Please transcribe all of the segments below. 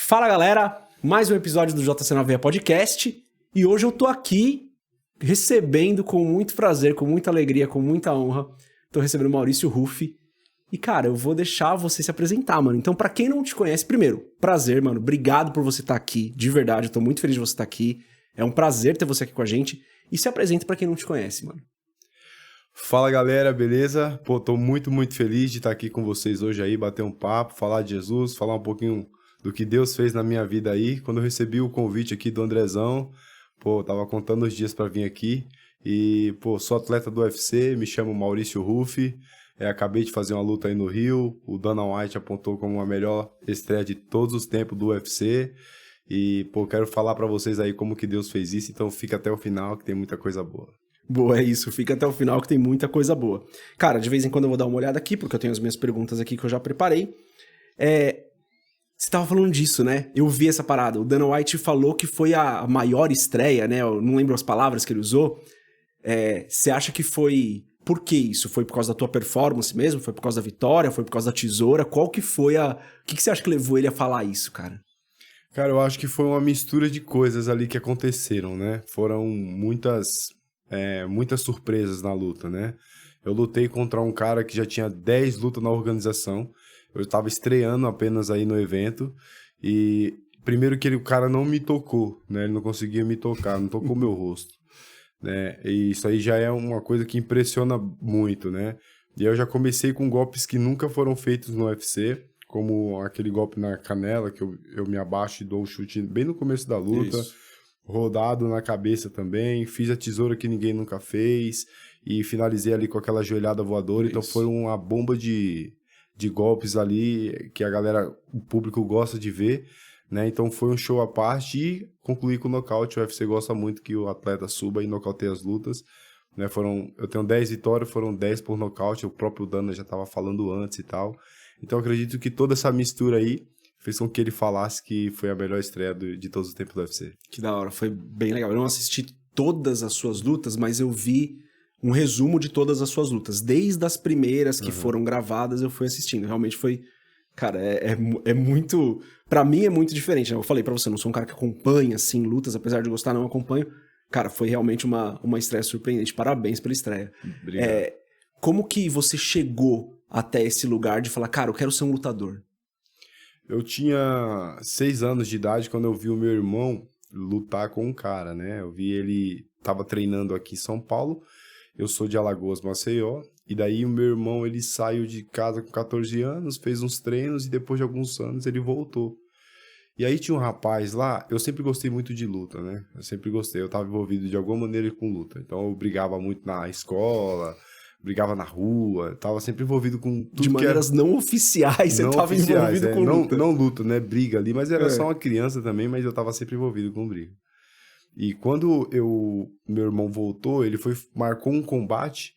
Fala galera, mais um episódio do JC9 Podcast e hoje eu tô aqui recebendo com muito prazer, com muita alegria, com muita honra, tô recebendo o Maurício Ruffi e cara, eu vou deixar você se apresentar, mano. Então pra quem não te conhece, primeiro, prazer, mano, obrigado por você estar aqui, de verdade, eu tô muito feliz de você estar aqui, é um prazer ter você aqui com a gente e se apresenta pra quem não te conhece, mano. Fala galera, beleza? Pô, tô muito feliz de estar aqui com vocês hoje aí, bater um papo, falar de Jesus, falar um pouquinho do que Deus fez na minha vida aí. Quando eu recebi o convite aqui do Andrezão, pô, tava contando os dias pra vir aqui e, pô, sou atleta do UFC, me chamo Maurício Ruffi, acabei de fazer uma luta aí no Rio, o Dana White apontou como a melhor estreia de todos os tempos do UFC e, pô, quero falar pra vocês aí como que Deus fez isso, então fica até o final que tem muita coisa boa. Boa, é isso. Fica até o final que tem muita coisa boa. Cara, de vez em quando eu vou dar uma olhada aqui, porque eu tenho as minhas perguntas aqui que eu já preparei. Você tava falando disso, né? Eu vi essa parada. O Dana White falou que foi a maior estreia, né? Eu não lembro as palavras que ele usou. Você acha que foi... Por que isso? Foi por causa da tua performance mesmo? Foi por causa da vitória? Foi por causa da tesoura? Qual que foi a... O que você acha que levou ele a falar isso, cara? Cara, eu acho que foi uma mistura de coisas ali que aconteceram, né? Foram muitas surpresas na luta, né? Eu lutei contra um cara que já tinha 10 lutas na organização. Eu estava estreando apenas aí no evento. E primeiro que o cara não me tocou, né? Ele não conseguia me tocar, não tocou meu rosto, né? E isso aí já é uma coisa que impressiona muito, né? E eu já comecei com golpes que nunca foram feitos no UFC, como aquele golpe na canela, que eu me abaixo e dou um chute bem no começo da luta. Isso. Rodado na cabeça também, fiz a tesoura que ninguém nunca fez e finalizei ali com aquela joelhada voadora. Isso. Então foi uma bomba de golpes ali que a galera, o público gosta de ver, né? Então foi um show à parte e concluí com o nocaute. O UFC gosta muito que o atleta suba e nocauteie as lutas, né? Eu tenho 10 vitórias, foram 10 por nocaute, o próprio Dana já estava falando antes e tal. Então acredito que toda essa mistura aí fez com que ele falasse que foi a melhor estreia de todos os tempos do UFC. Que da hora, foi bem legal. Eu não assisti todas as suas lutas, mas eu vi um resumo de todas as suas lutas. Desde as primeiras que foram gravadas, eu fui assistindo. Realmente foi... Cara, é muito... Pra mim é muito diferente, né? Eu falei pra você, não sou um cara que acompanha, assim, lutas. Apesar de gostar, não acompanho. Cara, foi realmente uma estreia surpreendente. Parabéns pela estreia. Obrigado. Como que você chegou até esse lugar de falar, cara, eu quero ser um lutador? Eu tinha 6 anos de idade quando eu vi o meu irmão lutar com um cara, né? Eu vi ele tava treinando aqui em São Paulo, eu sou de Alagoas, Maceió, e daí o meu irmão, ele saiu de casa com 14 anos, fez uns treinos e depois de alguns anos ele voltou. E aí tinha um rapaz lá, eu sempre gostei muito de luta, né? Eu sempre gostei, eu tava envolvido de alguma maneira com luta, então eu brigava muito na escola, brigava na rua, tava sempre envolvido com tudo de maneiras não oficiais, você tava envolvido com luta. Não luta, né? Briga ali, mas era só uma criança também, mas eu tava sempre envolvido com briga. E quando meu irmão voltou, ele marcou um combate,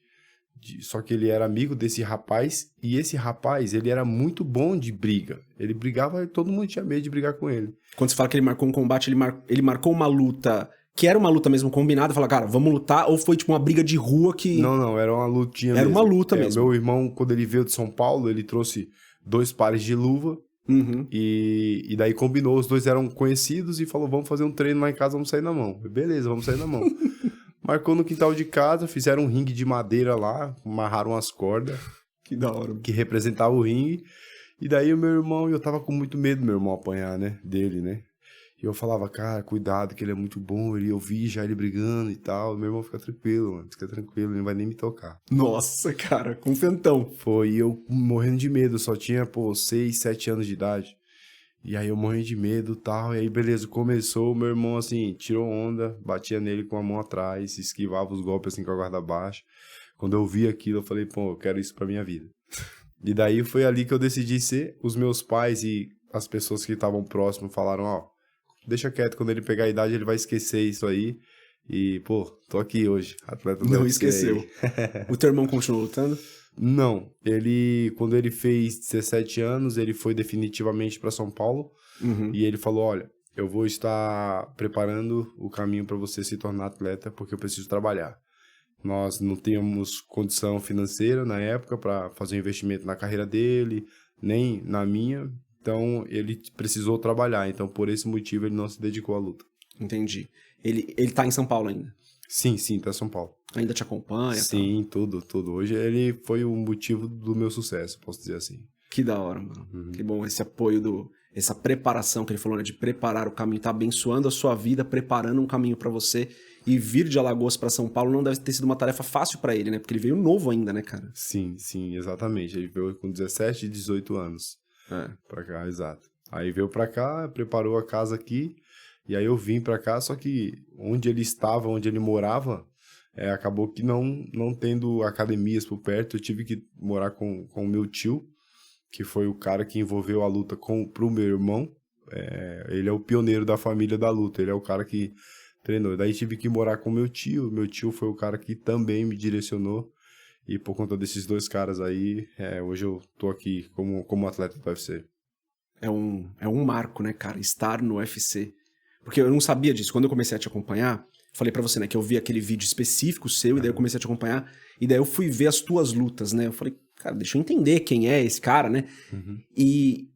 só que ele era amigo desse rapaz, e esse rapaz, ele era muito bom de briga. Ele brigava e todo mundo tinha medo de brigar com ele. Quando você fala que ele marcou um combate, ele marcou uma luta... Que era uma luta mesmo combinada, falar, cara, vamos lutar, ou foi tipo uma briga de rua que... Não, era uma lutinha mesmo. Era uma luta mesmo. Meu irmão, quando ele veio de São Paulo, ele trouxe 2 pares de luva, e daí combinou, os 2 eram conhecidos, e falou, vamos fazer um treino lá em casa, vamos sair na mão. Beleza, vamos sair na mão. Marcou no quintal de casa, fizeram um ringue de madeira lá, amarraram as cordas. Que da hora. Que representava o ringue, e daí o meu irmão, eu tava com muito medo do meu irmão apanhar, né, dele, né. E eu falava, cara, cuidado, que ele é muito bom. Eu vi já ele brigando e tal. Meu irmão, fica tranquilo, mano. Fica tranquilo, ele não vai nem me tocar. Nossa, cara, confiantão. Foi, e eu morrendo de medo. Só tinha, 6, 7 anos de idade. E aí eu morrendo de medo e tal. E aí, beleza, começou. Meu irmão, assim, tirou onda. Batia nele com a mão atrás. Esquivava os golpes, assim, com a guarda baixa. Quando eu vi aquilo, eu falei, pô, eu quero isso pra minha vida. E daí foi ali que eu decidi ser. Os meus pais e as pessoas que estavam próximos falaram, ó, deixa quieto, quando ele pegar a idade ele vai esquecer isso aí. E, pô, tô aqui hoje, atleta do Não UFC. esqueceu. O teu irmão continuou lutando? Não, quando ele fez 17 anos, ele foi definitivamente para São Paulo. E ele falou, olha, eu vou estar preparando o caminho para você se tornar atleta, porque eu preciso trabalhar. Nós não tínhamos condição financeira na época para fazer um investimento na carreira dele, nem na minha. então ele precisou trabalhar. Então, por esse motivo, ele não se dedicou à luta. Entendi. Ele tá em São Paulo ainda? Sim, tá em São Paulo. Ainda te acompanha? Sim, tudo. Hoje ele foi o motivo do meu sucesso, posso dizer assim. Que da hora, mano. Que bom esse apoio, essa preparação que ele falou, né? De preparar o caminho, tá abençoando a sua vida, preparando um caminho pra você. E vir de Alagoas pra São Paulo não deve ter sido uma tarefa fácil pra ele, né? Porque ele veio novo ainda, né, cara? Sim, exatamente. Ele veio com 17 e 18 anos. Pra cá, exato. Aí veio pra cá, preparou a casa aqui, e aí eu vim pra cá, só que onde ele estava, onde ele morava, acabou que não tendo academias por perto, eu tive que morar com o meu tio, que foi o cara que envolveu a luta pro meu irmão. Ele é o pioneiro da família da luta, ele é o cara que treinou. Daí tive que morar com meu tio foi o cara que também me direcionou, e por conta desses dois caras aí, hoje eu tô aqui como atleta do UFC. É um marco, né, cara, estar no UFC. Porque eu não sabia disso. Quando eu comecei a te acompanhar, falei pra você, né, que eu vi aquele vídeo específico seu, e daí eu comecei a te acompanhar, e daí eu fui ver as tuas lutas, né? Eu falei, cara, deixa eu entender quem é esse cara, né? E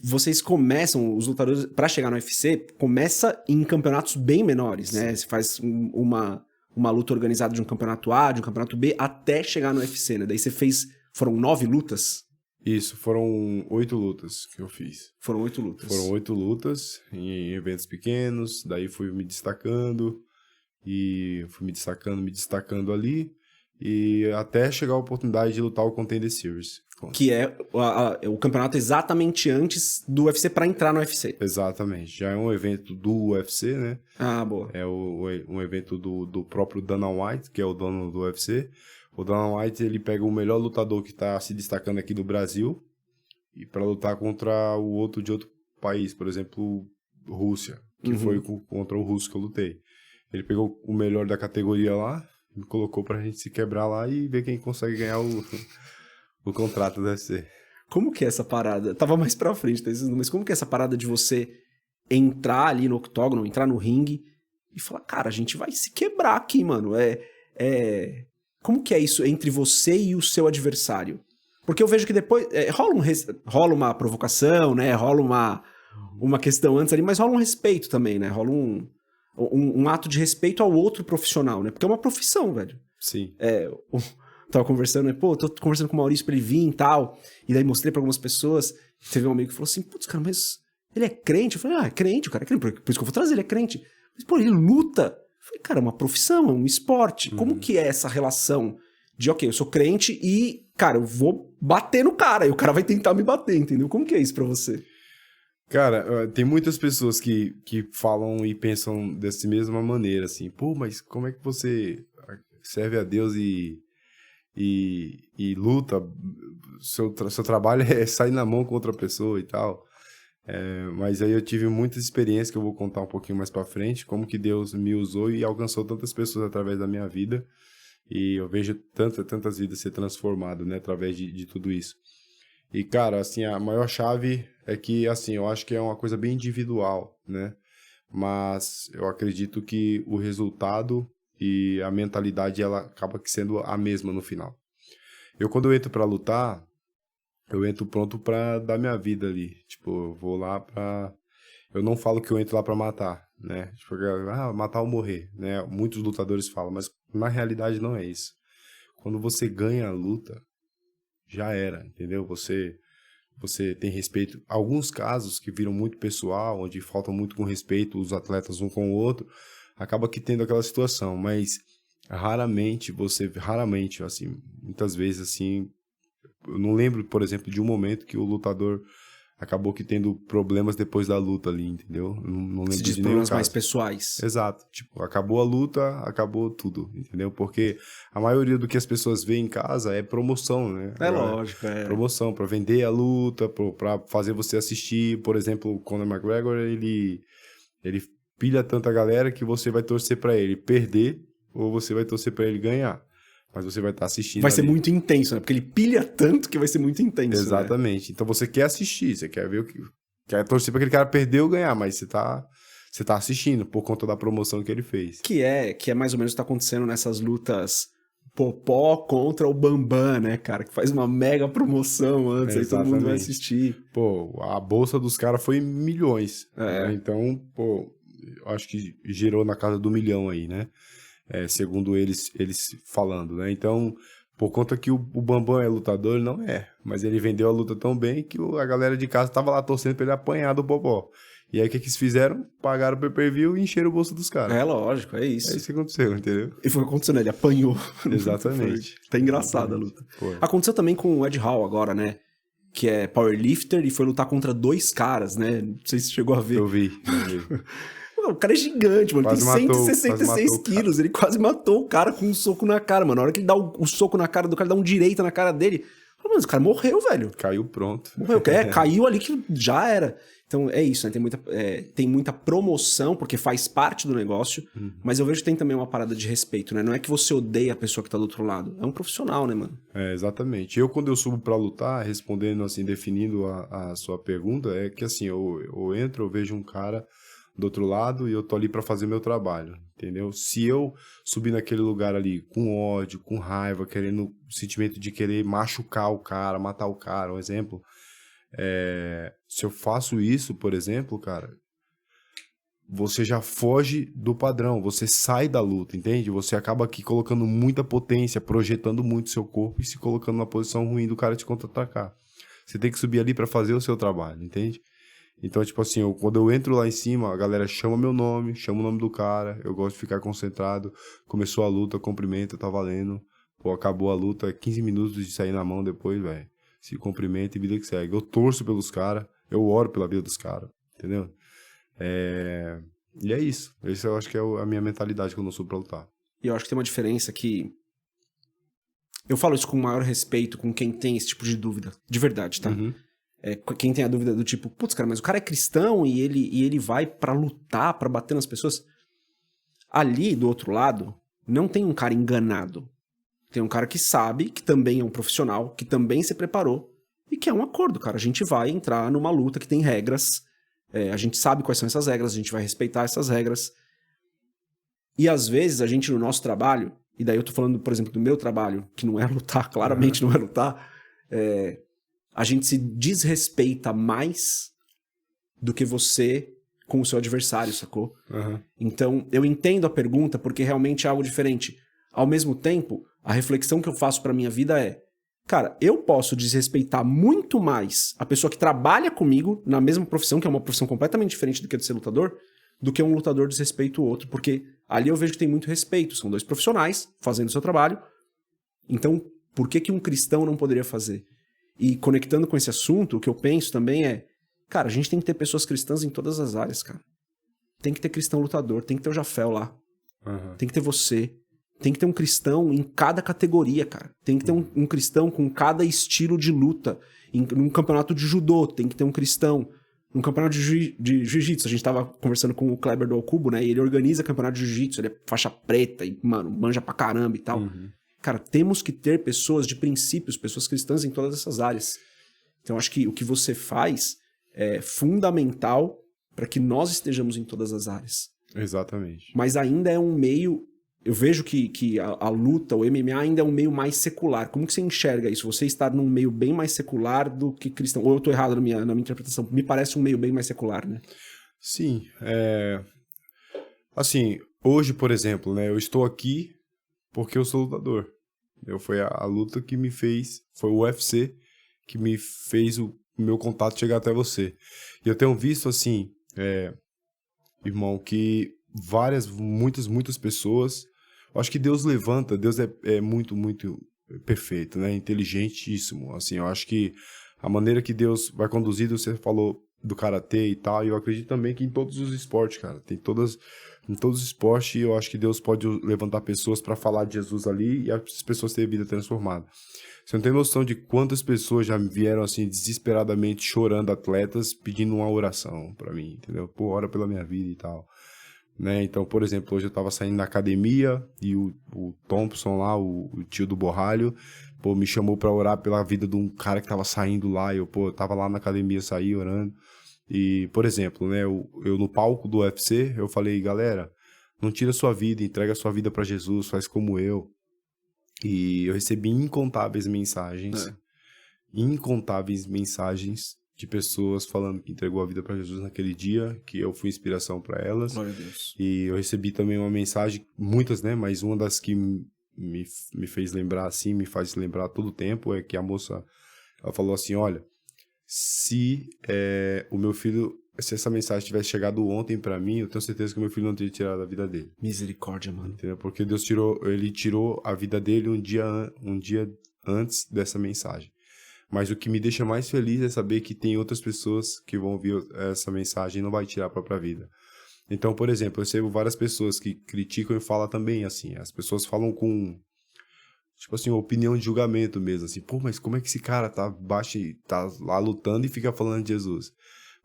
vocês começam, os lutadores, pra chegar no UFC, começa em campeonatos bem menores, né? Você faz uma luta organizada de um campeonato A, de um campeonato B, até chegar no UFC, né? Daí você foram 9 lutas? Isso, foram 8 lutas que eu fiz. Foram 8 lutas. Foram 8 lutas em eventos pequenos, daí fui me destacando, e fui me destacando ali, e até chegar a oportunidade de lutar o Contender Series. Que é o campeonato exatamente antes do UFC pra entrar no UFC. Exatamente, já é um evento do UFC, né? Ah, boa. É um evento do próprio Dana White, que é o dono do UFC. O Dana White, ele pega o melhor lutador que está se destacando aqui do Brasil e para lutar contra o outro de outro país, por exemplo, Rússia, que foi contra o russo que eu lutei. Ele pegou o melhor da categoria lá, me colocou pra gente se quebrar lá e ver quem consegue ganhar o contrato do UFC. Como que é essa parada? Tava mais pra frente, tá? Mas como que é essa parada de você entrar ali no octógono, entrar no ringue e falar, cara, a gente vai se quebrar aqui, mano. Como que é isso entre você e o seu adversário? Porque eu vejo que depois rola uma provocação, né? Rola uma questão antes ali, mas rola um respeito também, né? Rola um ato de respeito ao outro profissional, né? Porque é uma profissão, velho. Sim. Tava conversando, né? Pô, tô conversando com o Maurício pra ele vir e tal. E daí mostrei pra algumas pessoas. Teve um amigo que falou assim, putz, cara, mas ele é crente? Eu falei, é crente, o cara é crente. Por isso que eu vou trazer, ele é crente. Mas, pô, ele luta. Eu falei, cara, é uma profissão, é um esporte. Como que é essa relação de, ok, eu sou crente e, cara, eu vou bater no cara. E o cara vai tentar me bater, entendeu? Como que é isso pra você? Cara, tem muitas pessoas que falam e pensam dessa mesma maneira, assim, pô, mas como é que você serve a Deus e luta? Seu trabalho é sair na mão com outra pessoa e tal. Mas aí eu tive muitas experiências que eu vou contar um pouquinho mais pra frente, como que Deus me usou e alcançou tantas pessoas através da minha vida, e eu vejo tantas vidas ser transformadas, né, através de tudo isso. E, cara, assim, a maior chave é que, assim, eu acho que é uma coisa bem individual, né? Mas eu acredito que o resultado e a mentalidade, ela acaba sendo a mesma no final. Quando eu entro pra lutar, eu entro pronto pra dar minha vida ali. Tipo, eu vou lá pra... Eu não falo que eu entro lá pra matar, né? Tipo, matar ou morrer, né? Muitos lutadores falam, mas na realidade não é isso. Quando você ganha a luta, já era, entendeu? Você tem respeito. Alguns casos que viram muito pessoal, onde faltam muito com respeito os atletas um com o outro, acaba que tendo aquela situação, mas raramente, assim, muitas vezes, assim, eu não lembro, por exemplo, de um momento que o lutador acabou que tendo problemas depois da luta ali, entendeu? Não lembro de nenhum problemas caso. mais pessoais. Exato. Tipo, acabou a luta, acabou tudo, entendeu? Porque a maioria do que as pessoas veem em casa é promoção, né? Lógico, Promoção, pra vender a luta, pra fazer você assistir. Por exemplo, o Conor McGregor, ele pilha tanta galera que você vai torcer pra ele perder ou você vai torcer pra ele ganhar. Mas você vai estar assistindo. Vai ser muito intenso, né? Porque ele pilha tanto que vai ser muito intenso. Exatamente. Né? Então você quer assistir, você quer ver o que. Quer torcer pra aquele cara perder ou ganhar, mas você tá assistindo por conta da promoção que ele fez. Que é mais ou menos o que tá acontecendo nessas lutas Popó contra o Bambam, né, cara? Que faz uma mega promoção antes, aí todo mundo vai assistir. Pô, a bolsa dos caras foi milhões. É. Né? Então, pô, acho que girou na casa do 1 milhão aí, né? Segundo eles falando, né? Então, por conta que o Bambam é lutador, ele não é. Mas ele vendeu a luta tão bem que a galera de casa tava lá torcendo pra ele apanhar do Popó. E aí, o que eles fizeram? Pagaram o pay-per-view e encheram o bolso dos caras. É lógico, é isso. É isso que aconteceu, entendeu? E foi acontecendo, ele apanhou. Exatamente. Tá engraçada a luta. Pô. Aconteceu também com o Ed Hall agora, né? Que é powerlifter e foi lutar contra 2 caras, né? Não sei se você chegou a ver. Eu vi. O cara é gigante, mano. Quase Tem matou, 166 quilos. Ele quase matou o cara com um soco na cara, mano. Na hora que ele dá o soco na cara do cara, dá um direita na cara dele. Mano, esse cara morreu, velho. Caiu pronto. Morreu. Caiu ali que já era. Então é isso, né? Tem muita promoção, porque faz parte do negócio, mas eu vejo que tem também uma parada de respeito, né? Não é que você odeia a pessoa que tá do outro lado. É um profissional, né, mano? Exatamente. Eu, quando eu subo pra lutar, respondendo assim, definindo a sua pergunta, é que assim, eu entro, eu vejo um cara do outro lado e eu tô ali pra fazer meu trabalho, entendeu? Se eu subir naquele lugar ali com ódio, com raiva, querendo o sentimento de querer machucar o cara, matar o cara, um exemplo, se eu faço isso, por exemplo, cara, você já foge do padrão, você sai da luta, entende? Você acaba aqui colocando muita potência, projetando muito seu corpo e se colocando numa posição ruim do cara te contra-atacar. Você tem que subir ali pra fazer o seu trabalho, entende? Então, tipo assim, quando eu entro lá em cima, a galera chama meu nome, chama o nome do cara, eu gosto de ficar concentrado, começou a luta, cumprimenta, tá valendo, pô, acabou a luta, 15 minutos de sair na mão depois, velho, se cumprimenta e vida que segue. Eu torço pelos caras, eu oro pela vida dos caras, entendeu? E é isso, esse eu acho que é a minha mentalidade quando eu subo pra lutar. E eu acho que tem uma diferença que... Eu falo isso com o maior respeito com quem tem esse tipo de dúvida, de verdade, tá? Uhum. Quem tem a dúvida do tipo, putz, cara, mas o cara é cristão e ele vai pra lutar, pra bater nas pessoas. Ali, do outro lado, não tem um cara enganado. Tem um cara que sabe, que também é um profissional, que também se preparou e que é um acordo, cara. A gente vai entrar numa luta que tem regras, a gente sabe quais são essas regras, a gente vai respeitar essas regras. E às vezes a gente no nosso trabalho, e daí eu tô falando, por exemplo, do meu trabalho, que não é lutar, claramente não é lutar, a gente se desrespeita mais do que você com o seu adversário, sacou? Uhum. Então, eu entendo a pergunta porque realmente é algo diferente. Ao mesmo tempo, a reflexão que eu faço pra minha vida é, cara, eu posso desrespeitar muito mais a pessoa que trabalha comigo na mesma profissão, que é uma profissão completamente diferente do que a de ser lutador, do que um lutador desrespeita o outro, porque ali eu vejo que tem muito respeito. São 2 profissionais fazendo o seu trabalho. Então, por que um cristão não poderia fazer? E conectando com esse assunto, o que eu penso também é, cara, a gente tem que ter pessoas cristãs em todas as áreas, cara. Tem que ter cristão lutador, tem que ter o Jafel lá. Uhum. Tem que ter você. Tem que ter um cristão em cada categoria, cara. Tem que ter um cristão com cada estilo de luta. Num campeonato de judô, tem que ter um cristão. Num campeonato de jiu-jitsu, a gente tava conversando com o Kleber do Alcubo, né? E ele organiza campeonato de jiu-jitsu, ele é faixa preta e, mano, manja pra caramba e tal. Uhum. Cara, temos que ter pessoas de princípios, pessoas cristãs em todas essas áreas. Então, acho que o que você faz é fundamental para que nós estejamos em todas as áreas. Exatamente. Mas ainda é um meio... Eu vejo que a luta, o MMA ainda é um meio mais secular. Como que você enxerga isso? Você estar num meio bem mais secular do que cristão? Ou eu tô errado na minha interpretação? Me parece um meio bem mais secular, né? Sim. Assim, hoje, por exemplo, né? Eu estou aqui porque eu sou lutador. Foi a luta que me fez... Foi o UFC que me fez o meu contato chegar até você. E eu tenho visto, assim, irmão, que muitas pessoas... Eu acho que Deus levanta, Deus é muito, muito perfeito, né? Inteligentíssimo, assim, eu acho que a maneira que Deus vai conduzir, você falou do karatê e tal, e eu acredito também que em todos os esportes, cara, em todos os esportes, eu acho que Deus pode levantar pessoas para falar de Jesus ali e as pessoas terem vida transformada. Você não tem noção de quantas pessoas já vieram assim desesperadamente chorando, atletas, pedindo uma oração para mim, entendeu? Pô, ora pela minha vida e tal. Né? Então, por exemplo, hoje eu tava saindo da academia e o Thompson lá, o tio do Borralho, pô, me chamou pra orar pela vida de um cara que tava saindo lá, e eu tava lá na academia, saí orando. E, por exemplo, né, eu no palco do UFC, eu falei, galera, não tira sua vida, entrega sua vida pra Jesus, faz como eu. E eu recebi incontáveis mensagens de pessoas falando que entregou a vida para Jesus naquele dia, que eu fui inspiração para elas. Glória a Deus. E eu recebi também uma mensagem, muitas, né? Mas uma das que me fez lembrar assim, me faz lembrar todo o tempo, é que a moça, ela falou assim, olha, se o meu filho, se essa mensagem tivesse chegado ontem para mim, eu tenho certeza que o meu filho não teria tirado a vida dele. Misericórdia, mano. Entendeu? Porque Deus tirou a vida dele um dia antes dessa mensagem. Mas o que me deixa mais feliz é saber que tem outras pessoas que vão ouvir essa mensagem e não vai tirar a própria vida. Então, por exemplo, eu recebo várias pessoas que criticam e falam também, assim, as pessoas falam com, tipo assim, uma opinião de julgamento mesmo, assim, pô, mas como é que esse cara tá baixo e tá lá lutando e fica falando de Jesus?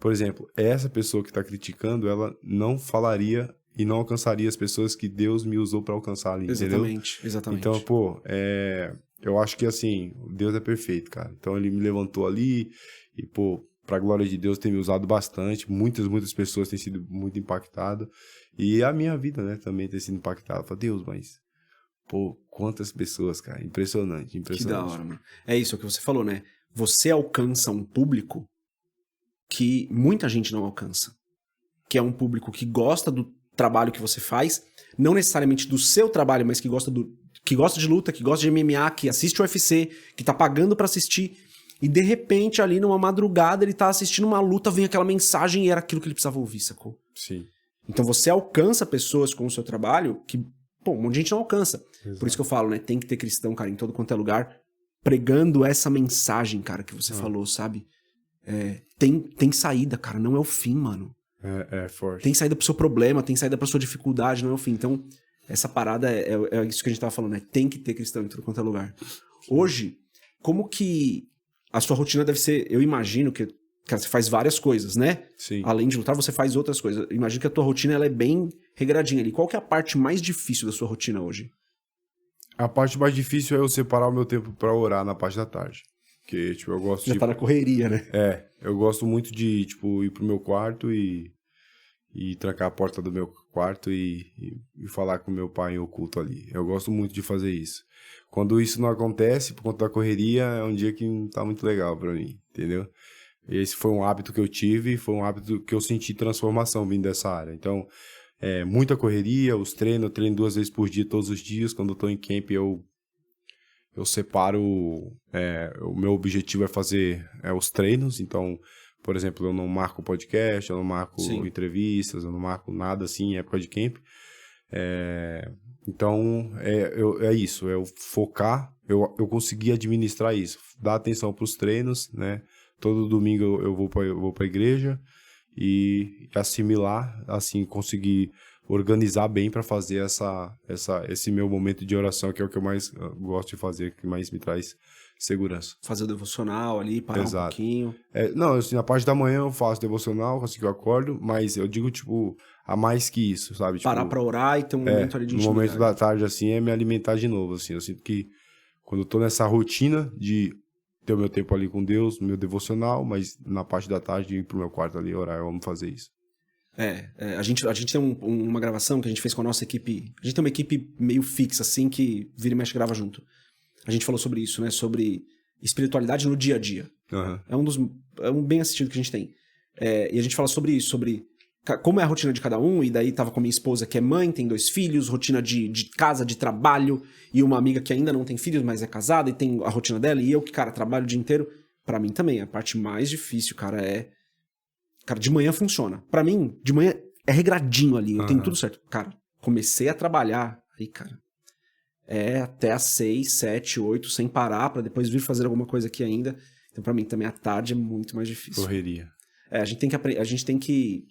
Por exemplo, essa pessoa que tá criticando, ela não falaria e não alcançaria as pessoas que Deus me usou para alcançar ali, Exatamente, entendeu? exatamente. Então, pô, eu acho que, assim, Deus é perfeito, cara. Então, ele me levantou ali e, pô, pra glória de Deus, tem me usado bastante. Muitas pessoas têm sido muito impactadas. E a minha vida, né, também tem sido impactada. Eu falo, Deus, mas, pô, quantas pessoas, cara. Impressionante. Que da hora, mano. É isso, é o que você falou, né? Você alcança um público que muita gente não alcança. Que é um público que gosta do trabalho que você faz, não necessariamente do seu trabalho, mas que gosta de luta, que gosta de MMA, que assiste o UFC, que tá pagando pra assistir, e de repente ali numa madrugada ele tá assistindo uma luta, vem aquela mensagem e era aquilo que ele precisava ouvir, sacou? Sim. Então você alcança pessoas com o seu trabalho que, pô, um monte de gente não alcança. Exato. Por isso que eu falo, né, tem que ter cristão, cara, em todo quanto é lugar, pregando essa mensagem, cara, que você falou, sabe? Tem saída, cara, não é o fim, mano. É forte. Tem saída pro seu problema, tem saída pra sua dificuldade, não é o fim. Então, essa parada é isso que a gente tava falando, né? Tem que ter cristão em tudo quanto é lugar. Hoje, como que a sua rotina deve ser? Eu imagino que, cara, você faz várias coisas, né? Sim. Além de lutar, você faz outras coisas. Eu imagino que a tua rotina ela é bem regradinha ali. Qual que é a parte mais difícil da sua rotina hoje? A parte mais difícil é eu separar o meu tempo pra orar na parte da tarde. Porque, tipo, eu gosto Já tá na correria, né? eu gosto muito de, tipo, ir pro meu quarto e trancar a porta do meu quarto e falar com meu pai em oculto ali. Eu gosto muito de fazer isso. Quando isso não acontece, por conta da correria, é um dia que não tá muito legal pra mim, entendeu? Esse foi um hábito que eu tive, foi um hábito que eu senti transformação vindo dessa área. Então, muita correria, os treinos, eu treino 2 vezes por dia, todos os dias. Quando eu tô em camp, eu separo, o meu objetivo é fazer os treinos, então, por exemplo, eu não marco podcast, eu não marco entrevistas, eu não marco nada assim em época de camp. Então, é isso, é eu focar, eu consegui administrar isso, dar atenção para os treinos, né? Todo domingo eu vou para a igreja e assimilar, assim, conseguir organizar bem para fazer esse meu momento de oração, que é o que eu mais gosto de fazer, que mais me traz segurança. Fazer o devocional ali, parar um pouquinho. Não, assim, na parte da manhã eu faço devocional, assim que eu acordo, mas eu digo, tipo, a mais que isso, sabe? Tipo, Parar pra orar e ter um momento ali de no intimidade. momento da tarde, assim, é me alimentar de novo, assim. Eu sinto que quando eu tô nessa rotina de ter o meu tempo ali com Deus, meu devocional, mas na parte da tarde ir pro meu quarto ali orar, eu amo fazer isso. A gente tem uma gravação que a gente fez com a nossa equipe. A gente tem uma equipe meio fixa, assim, que vira e mexe grava junto. A gente falou sobre isso, né? Sobre espiritualidade no dia a dia. Uhum. É um bem assistido que a gente tem. E a gente fala sobre isso, sobre como é a rotina de cada um. E daí tava com a minha esposa, que é mãe, tem 2 filhos, rotina de casa, de trabalho. E uma amiga que ainda não tem filhos, mas é casada e tem a rotina dela. E eu que, cara, trabalho o dia inteiro. Pra mim também, a parte mais difícil, cara, Cara, de manhã funciona. Pra mim, de manhã é regradinho ali. Eu tenho tudo certo. Cara, comecei a trabalhar. Aí, cara, até às 6, 7, 8, sem parar, pra depois vir fazer alguma coisa aqui ainda. Então, pra mim, também a tarde é muito mais difícil. Correria. A gente tem que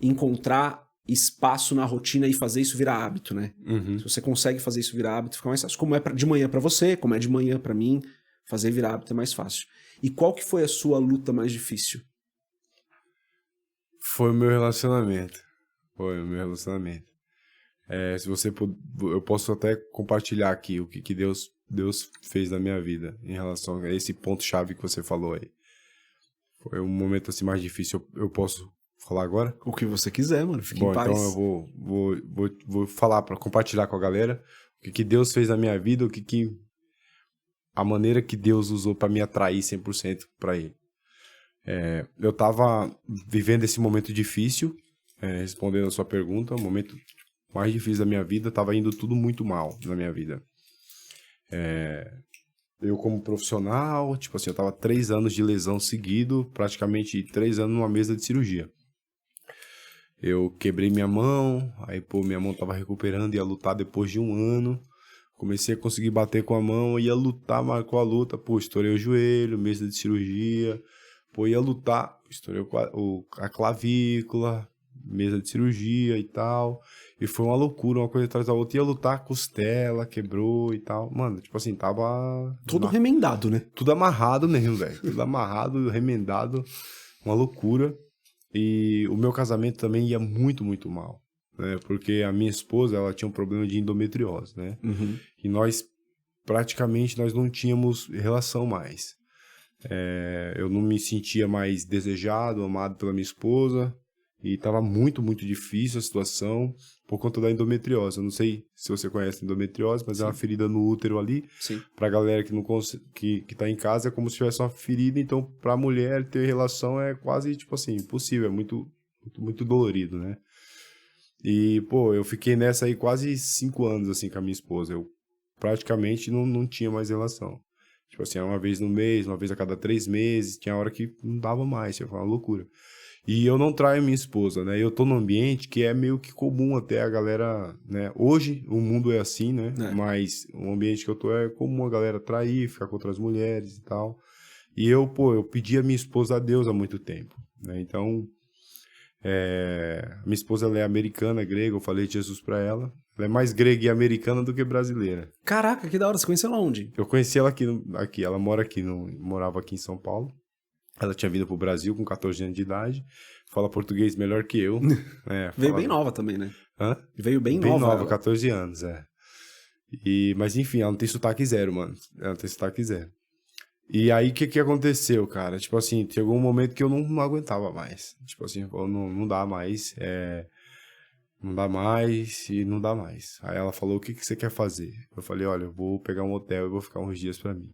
encontrar espaço na rotina e fazer isso virar hábito, né? Uhum. Se você consegue fazer isso virar hábito, fica mais fácil. Como é de manhã pra você, como é de manhã pra mim, fazer virar hábito é mais fácil. E qual que foi a sua luta mais difícil? Foi o meu relacionamento. Se você eu posso até compartilhar aqui o que Deus fez na minha vida em relação a esse ponto-chave que você falou aí. Foi um momento assim mais difícil. Eu posso falar agora? O que você quiser, mano. Fique em paz. Então eu vou falar para compartilhar com a galera que Deus fez na minha vida, a maneira que Deus usou para me atrair 100% para ele. Eu tava vivendo esse momento difícil, respondendo a sua pergunta, o momento mais difícil da minha vida, tava indo tudo muito mal na minha vida. Eu como profissional, tipo assim, eu tava 3 anos de lesão seguido, praticamente 3 anos numa mesa de cirurgia. Eu quebrei minha mão, aí minha mão tava recuperando, ia lutar depois de 1 ano. Comecei a conseguir bater com a mão, ia lutar, marcou a luta, estourei o joelho, mesa de cirurgia. Ia lutar, estourei a clavícula, mesa de cirurgia e tal. E foi uma loucura, uma coisa atrás da outra. Ia lutar, costela, quebrou e tal. Mano, tipo assim, tava... Todo remendado, né? Tudo amarrado mesmo, velho. Tudo amarrado, remendado. Uma loucura. E o meu casamento também ia muito, muito mal. Né? Porque a minha esposa, ela tinha um problema de endometriose, né? Uhum. E praticamente, nós não tínhamos relação mais. Eu não me sentia mais desejado, amado pela minha esposa, e estava muito, muito difícil a situação por conta da endometriose. Eu não sei se você conhece a endometriose, mas Sim. É uma ferida no útero ali. Para a galera que tá em casa, é como se tivesse uma ferida, então para a mulher ter relação é quase, tipo assim, impossível, é muito, muito, muito dolorido, né? E, eu fiquei nessa aí quase 5 anos, assim, com a minha esposa. Eu praticamente não tinha mais relação. Tipo assim, uma vez no mês, uma vez a cada 3 meses, tinha hora que não dava mais, foi uma loucura. E eu não traio minha esposa, né? Eu tô num ambiente que é meio que comum até a galera, né? Hoje o mundo é assim, né? Mas o ambiente que eu tô é comum a galera trair, ficar com outras mulheres e tal. E eu pedi a minha esposa a Deus há muito tempo, né? Então, minha esposa, ela é americana, grega, eu falei de Jesus pra ela. Ela é mais grega e americana do que brasileira. Caraca, que da hora, você conheceu ela onde? Eu conheci ela aqui, ela mora aqui, morava aqui em São Paulo. Ela tinha vindo pro Brasil com 14 anos de idade, fala português melhor que eu. Veio bem nova também, né? Hã? Veio bem nova. Bem nova, ela. 14 anos, Mas enfim, ela não tem sotaque zero, mano. Ela não tem sotaque zero. E aí, o que aconteceu, cara? Tipo assim, chegou um momento que eu não aguentava mais. Tipo assim, não dá mais, não dá mais e não dá mais. Aí ela falou, o que você quer fazer? Eu falei, olha, eu vou pegar um hotel e vou ficar uns dias pra mim.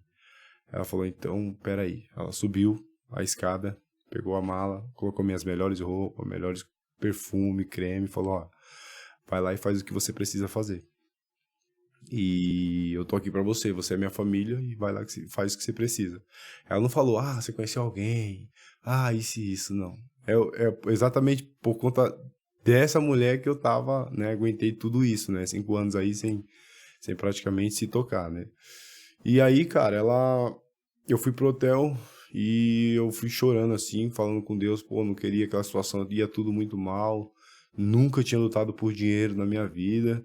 Ela falou, então, peraí. Ela subiu a escada, pegou a mala, colocou minhas melhores roupas, melhores perfume, creme, falou, ó, vai lá e faz o que você precisa fazer. E eu tô aqui pra você é minha família e vai lá que faz o que você precisa. Ela não falou, você conheceu alguém, isso, não. É exatamente por conta dessa mulher que eu tava, né, aguentei tudo isso, né, 5 anos aí sem praticamente se tocar, né. E aí, cara, eu fui pro hotel e eu fui chorando assim, falando com Deus, não queria aquela situação, ia tudo muito mal, nunca tinha lutado por dinheiro na minha vida,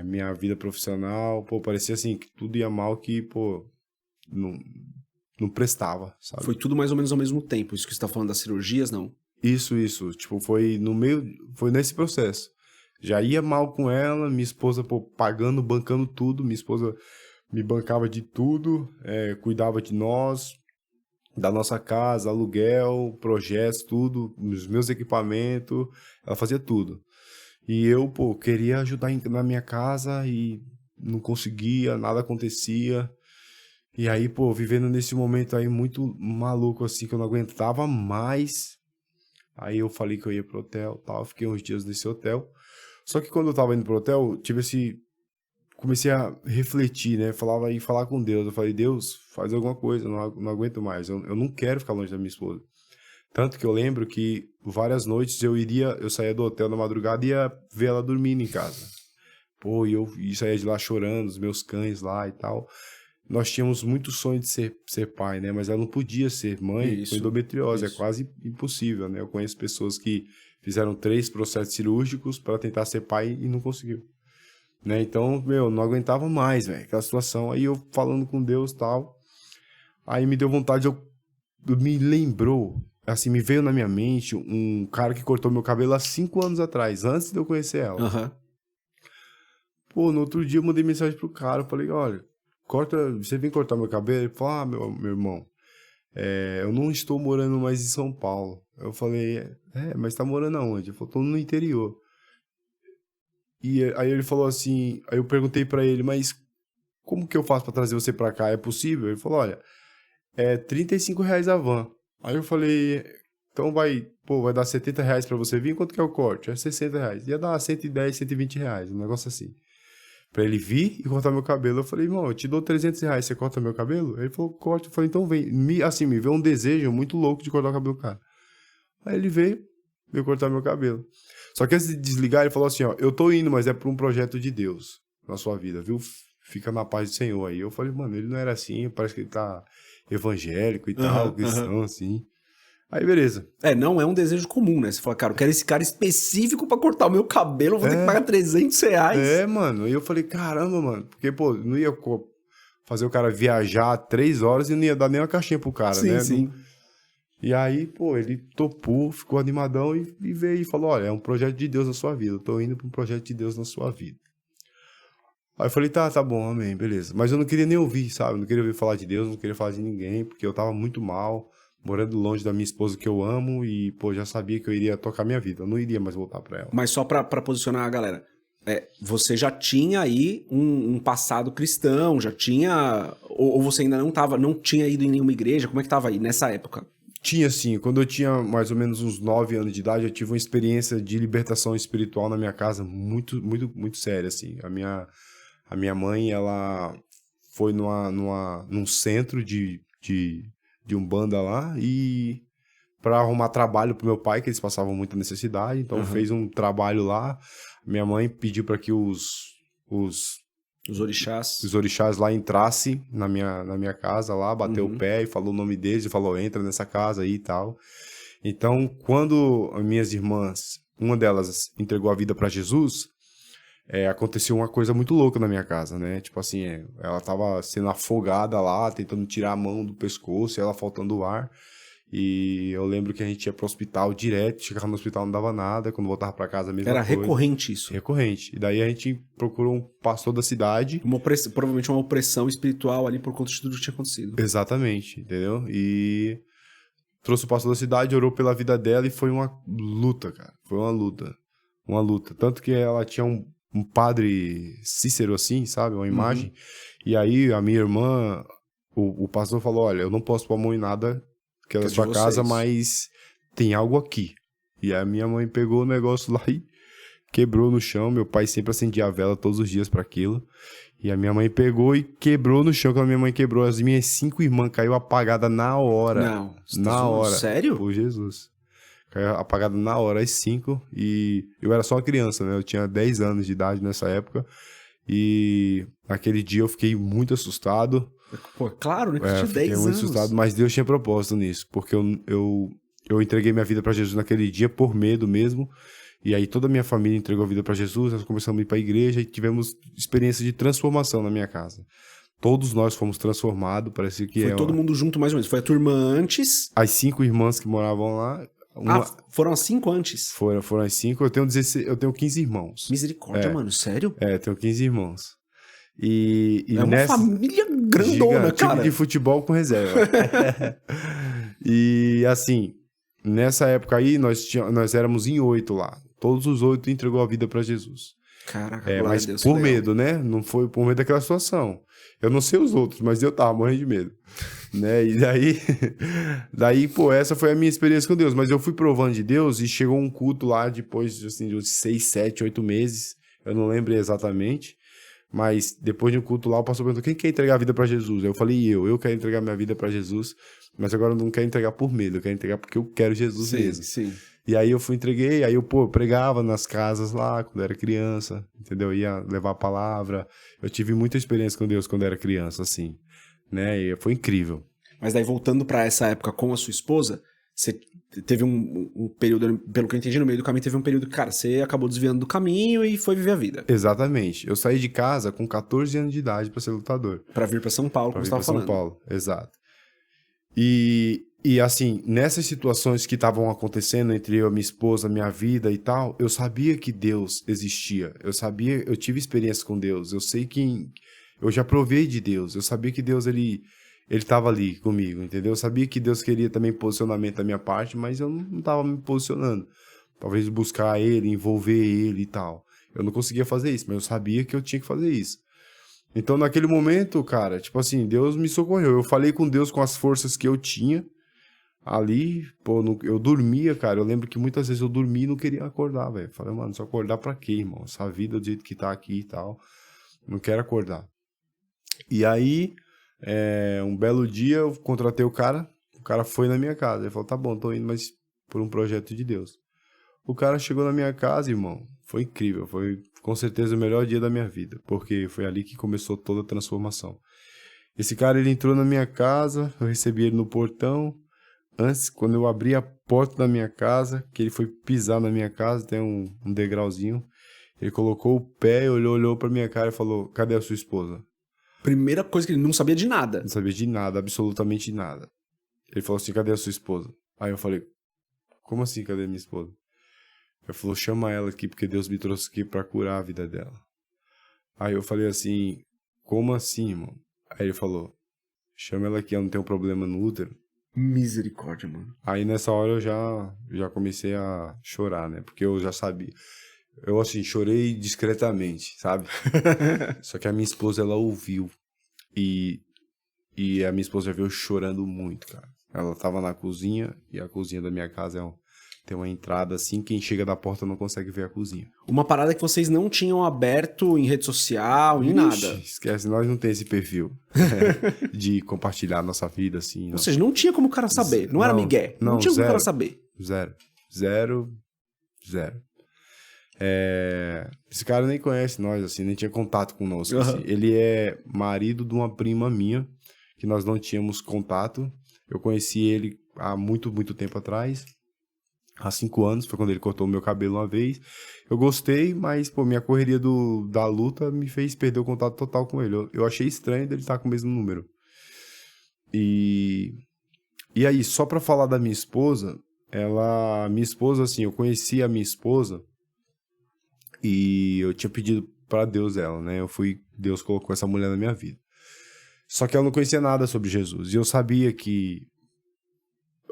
minha vida profissional, parecia assim, que tudo ia mal, que, não prestava, sabe? Foi tudo mais ou menos ao mesmo tempo, isso que você tá falando das cirurgias, não? Isso, tipo, foi nesse processo. Já ia mal com ela, minha esposa, pagando, bancando tudo, minha esposa me bancava de tudo, cuidava de nós, da nossa casa, aluguel, projetos, tudo, os meus equipamentos, ela fazia tudo. E eu, queria ajudar na minha casa e não conseguia, nada acontecia. E aí, vivendo nesse momento aí muito maluco, assim, que eu não aguentava mais. Aí eu falei que eu ia pro hotel, tal, fiquei uns dias nesse hotel. Só que quando eu tava indo pro hotel, comecei a refletir, né? Falar com Deus. Eu falei, Deus, faz alguma coisa, não aguento mais. Eu não quero ficar longe da minha esposa. Tanto que eu lembro que várias noites eu saía do hotel na madrugada e ia ver ela dormindo em casa. E eu saía de lá chorando, os meus cães lá e tal. Nós tínhamos muito sonho de ser pai, né? Mas ela não podia ser mãe com endometriose. Isso. É quase impossível, né? Eu conheço pessoas que fizeram 3 processos cirúrgicos para tentar ser pai e não conseguiu. Né? Então, não aguentava mais, velho, aquela situação. Aí eu falando com Deus e tal, aí me deu vontade, me lembrou, assim, me veio na minha mente um cara que cortou meu cabelo há 5 anos atrás, antes de eu conhecer ela. No outro dia eu mandei mensagem pro cara, eu falei, olha, você vem cortar meu cabelo? Ele falou, meu irmão, eu não estou morando mais em São Paulo. Eu falei, mas tá morando aonde? Ele falou, tô no interior. E aí ele falou assim, aí eu perguntei pra ele, mas como que eu faço pra trazer você pra cá? É possível? Ele falou, olha, é R$ 35 a van. Aí eu falei, então vai dar R$ 70 pra você vir, quanto que é o corte? É R$ 60. Ia dar 110, R$ 120, um negócio assim. Pra ele vir e cortar meu cabelo. Eu falei, irmão, eu te dou R$ 300, você corta meu cabelo? Ele falou, corte. Eu falei, então vem. Me veio um desejo muito louco de cortar o cabelo do cara. Aí ele veio cortar meu cabelo. Só que antes de desligar, ele falou assim, ó, eu tô indo, mas é por um projeto de Deus na sua vida, viu? Fica na paz do Senhor aí. Eu falei, mano, ele não era assim, parece que ele tá evangélico e tal, cristão, assim. Aí, beleza. Não é um desejo comum, né? Você fala, cara, eu quero esse cara específico pra cortar o meu cabelo, eu vou ter que pagar R$ 300. Mano. E eu falei, caramba, mano. Porque, pô, não ia fazer o cara viajar 3 horas e não ia dar nem uma caixinha pro cara, né? Sim. E aí, pô, ele topou, ficou animadão e veio e falou, olha, é um projeto de Deus na sua vida. Eu tô indo pra um projeto de Deus na sua vida. Aí eu falei, tá bom, amém, beleza. Mas eu não queria nem ouvir, sabe? Eu não queria ouvir falar de Deus, não queria falar de ninguém, porque eu tava muito mal, morando longe da minha esposa que eu amo e, pô, já sabia que eu iria tocar minha vida. Eu não iria mais voltar pra ela. Mas só pra posicionar a galera, você já tinha aí um passado cristão, já tinha... Ou você ainda não tinha ido em nenhuma igreja? Como é que tava aí nessa época? Tinha sim, quando eu tinha mais ou menos uns 9 anos de idade, eu tive uma experiência de libertação espiritual na minha casa muito, muito, muito séria, assim. A minha mãe, ela foi num centro de Umbanda lá e para arrumar trabalho pro meu pai, que eles passavam muita necessidade, então fez um trabalho lá. Minha mãe pediu para que os orixás lá entrassem na minha casa lá, bateu o pé e falou o nome deles e falou, entra nessa casa aí e tal. Então, quando as minhas irmãs, uma delas entregou a vida para Jesus, aconteceu uma coisa muito louca na minha casa, né? Tipo assim, ela tava sendo afogada lá, tentando tirar a mão do pescoço e ela faltando ar. E eu lembro que a gente ia pro hospital direto, chegava no hospital não dava nada, quando voltava pra casa a mesma coisa. Era recorrente isso? Recorrente. E daí a gente procurou um pastor da cidade. Provavelmente uma opressão espiritual ali por conta de tudo que tinha acontecido. Exatamente, entendeu? E trouxe o pastor da cidade, orou pela vida dela e foi uma luta, cara. Foi uma luta. Uma luta. Tanto que ela tinha um padre Cícero assim, sabe? Uma imagem. E aí a minha irmã, o pastor falou, olha, eu não posso pôr a mão em nada que é da sua casa, mas tem algo aqui. E a minha mãe pegou o negócio lá e quebrou no chão. Meu pai sempre acendia a vela todos os dias para aquilo. E a minha mãe pegou e quebrou no chão. Quando a minha mãe quebrou, as minhas 5 irmãs caiu apagada na hora. Não. Na hora. Sério? Por Jesus. Caiu apagada na hora, as 5. E eu era só uma criança, né? Eu tinha 10 anos de idade nessa época. E naquele dia eu fiquei muito assustado. Pô, claro, né? Que tinha 10 fiquei muito assustado, mas Deus tinha propósito nisso. Porque eu entreguei minha vida para Jesus naquele dia por medo mesmo. E aí toda a minha família entregou a vida para Jesus. Nós começamos a ir para a igreja e tivemos experiência de transformação na minha casa. Todos nós fomos transformados, parecia que foi todo mundo junto mais ou menos. Foi a tua irmã antes? As 5 irmãs que moravam lá. Foram as 5 antes? Foram as 5. Eu tenho 15 irmãos. Misericórdia, mano, sério? Eu tenho 15 irmãos. E uma família grandona, gigante, cara. Time de futebol com reserva. E assim, nessa época aí, nós éramos em 8 lá. Todos os 8 entregou a vida para Jesus. Caraca, mas Deus, por medo, né? Não foi por medo daquela situação. Eu não sei os outros, mas eu tava morrendo de medo. Né? E daí, pô, essa foi a minha experiência com Deus. Mas eu fui provando de Deus e chegou um culto lá depois assim, de uns 6, 7, 8 meses. Eu não lembro exatamente. Mas depois de um culto lá, o pastor perguntou, quem quer entregar a vida para Jesus? Eu falei, eu quero entregar minha vida para Jesus, mas agora eu não quero entregar por medo, eu quero entregar porque eu quero Jesus mesmo. Sim. E aí eu entreguei, aí eu pregava nas casas lá, quando era criança, entendeu? Ia levar a palavra. Eu tive muita experiência com Deus quando era criança, assim, né? E foi incrível. Mas daí, voltando para essa época com a sua esposa, você teve um período, pelo que eu entendi, no meio do caminho, teve um período que, cara, você acabou desviando do caminho e foi viver a vida. Exatamente. Eu saí de casa com 14 anos de idade para ser lutador. Pra vir para São Paulo, como você estava falando. São Paulo, exato. E assim, nessas situações que estavam acontecendo entre eu, minha esposa, minha vida e tal, eu sabia que Deus existia. Eu tive experiência com Deus. Eu sei que eu já provei de Deus. Eu sabia que Deus, ele estava ali comigo, entendeu? Eu sabia que Deus queria também posicionamento da minha parte, mas eu não estava me posicionando. Talvez buscar ele, envolver ele e tal. Eu não conseguia fazer isso, mas eu sabia que eu tinha que fazer isso. Então, naquele momento, cara, tipo assim, Deus me socorreu. Eu falei com Deus com as forças que eu tinha ali, pô, eu dormia, cara. Eu lembro que muitas vezes eu dormia e não queria acordar, velho. Falei, mano, se eu acordar pra quê, irmão? Essa vida do jeito que tá aqui e tal, não quero acordar. E aí, um belo dia, eu contratei o cara foi na minha casa. Ele falou, tá bom, tô indo, mas por um projeto de Deus. O cara chegou na minha casa, irmão, foi incrível, foi com certeza o melhor dia da minha vida, porque foi ali que começou toda a transformação. Esse cara, ele entrou na minha casa, eu recebi ele no portão. Antes, quando eu abri a porta da minha casa, que ele foi pisar na minha casa, tem um degrauzinho, ele colocou o pé, olhou pra minha cara e falou, cadê a sua esposa? Primeira coisa que ele não sabia de nada. Não sabia de nada, absolutamente nada. Ele falou assim, cadê a sua esposa? Aí eu falei, como assim, cadê minha esposa? Ele falou, chama ela aqui, porque Deus me trouxe aqui pra curar a vida dela. Aí eu falei assim, como assim, irmão? Aí ele falou, chama ela aqui, ela não tem um problema no útero. Misericórdia, mano. Aí nessa hora eu já comecei a chorar, né? Porque eu já sabia. Eu, assim, chorei discretamente, sabe? Só que a minha esposa, ela ouviu. E a minha esposa já veio chorando muito, cara. Ela tava na cozinha, e a cozinha da minha casa tem uma entrada assim, quem chega da porta não consegue ver a cozinha. Uma parada que vocês não tinham aberto em rede social, em nada. Esquece, nós não temos esse perfil de compartilhar a nossa vida, assim. Não. Ou seja, não tinha como o cara saber, não era migué. Não tinha como o cara saber. Zero. Esse cara nem conhece nós, assim, nem tinha contato conosco. Uhum. Assim. Ele é marido de uma prima minha, que nós não tínhamos contato. Eu conheci ele há muito, muito tempo atrás. Há 5 anos, foi quando ele cortou o meu cabelo uma vez. Eu gostei, mas, pô, minha correria da luta me fez perder o contato total com ele. Eu achei estranho dele estar com o mesmo número. E aí, só pra falar da minha esposa, minha esposa, assim, eu conheci a minha esposa e eu tinha pedido pra Deus ela, né? Deus colocou essa mulher na minha vida. Só que ela não conhecia nada sobre Jesus. E eu sabia que,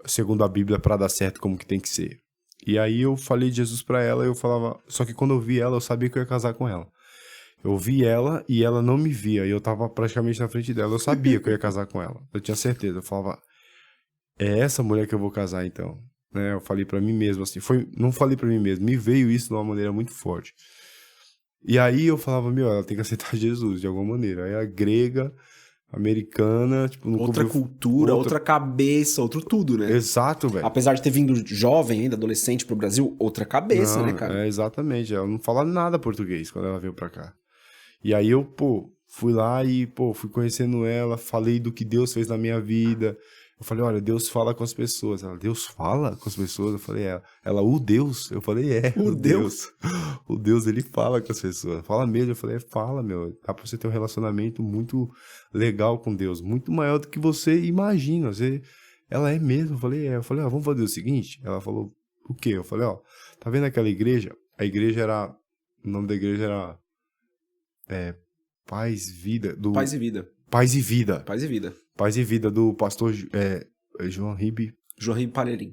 segundo a Bíblia, pra dar certo, como que tem que ser. E aí eu falei de Jesus pra ela, eu falava... Só que quando eu vi ela, eu sabia que eu ia casar com ela. Eu vi ela e ela não me via. E eu tava praticamente na frente dela. Eu sabia que eu ia casar com ela. Eu tinha certeza. Eu falava... É essa mulher que eu vou casar, então. Né? Eu falei pra mim mesmo, assim. Não falei pra mim mesmo. Me veio isso de uma maneira muito forte. E aí eu falava, ela tem que aceitar Jesus de alguma maneira. Aí a grega... americana, tipo... Outra cultura, outra cabeça, outro tudo, né? Exato, velho. Apesar de ter vindo jovem ainda, adolescente pro Brasil, outra cabeça, né, cara? Exatamente. Ela não fala nada português quando ela veio pra cá. E aí eu, fui lá e, fui conhecendo ela, falei do que Deus fez na minha vida. Eu falei, olha, Deus fala com as pessoas. Ela, Deus fala com as pessoas? Eu falei, ela, o Deus? Eu falei, o Deus. O Deus, ele fala com as pessoas. Fala mesmo. Eu falei, fala, meu. Dá pra você ter um relacionamento muito legal com Deus. Muito maior do que você imagina. Ela é mesmo. Eu falei, vamos fazer o seguinte. Ela falou, o quê? Eu falei, tá vendo aquela igreja? A igreja era... O nome da igreja era... Paz e Vida. Paz e Vida. Paz e Vida. Paz e Vida. Paz e Vida do pastor João Ribe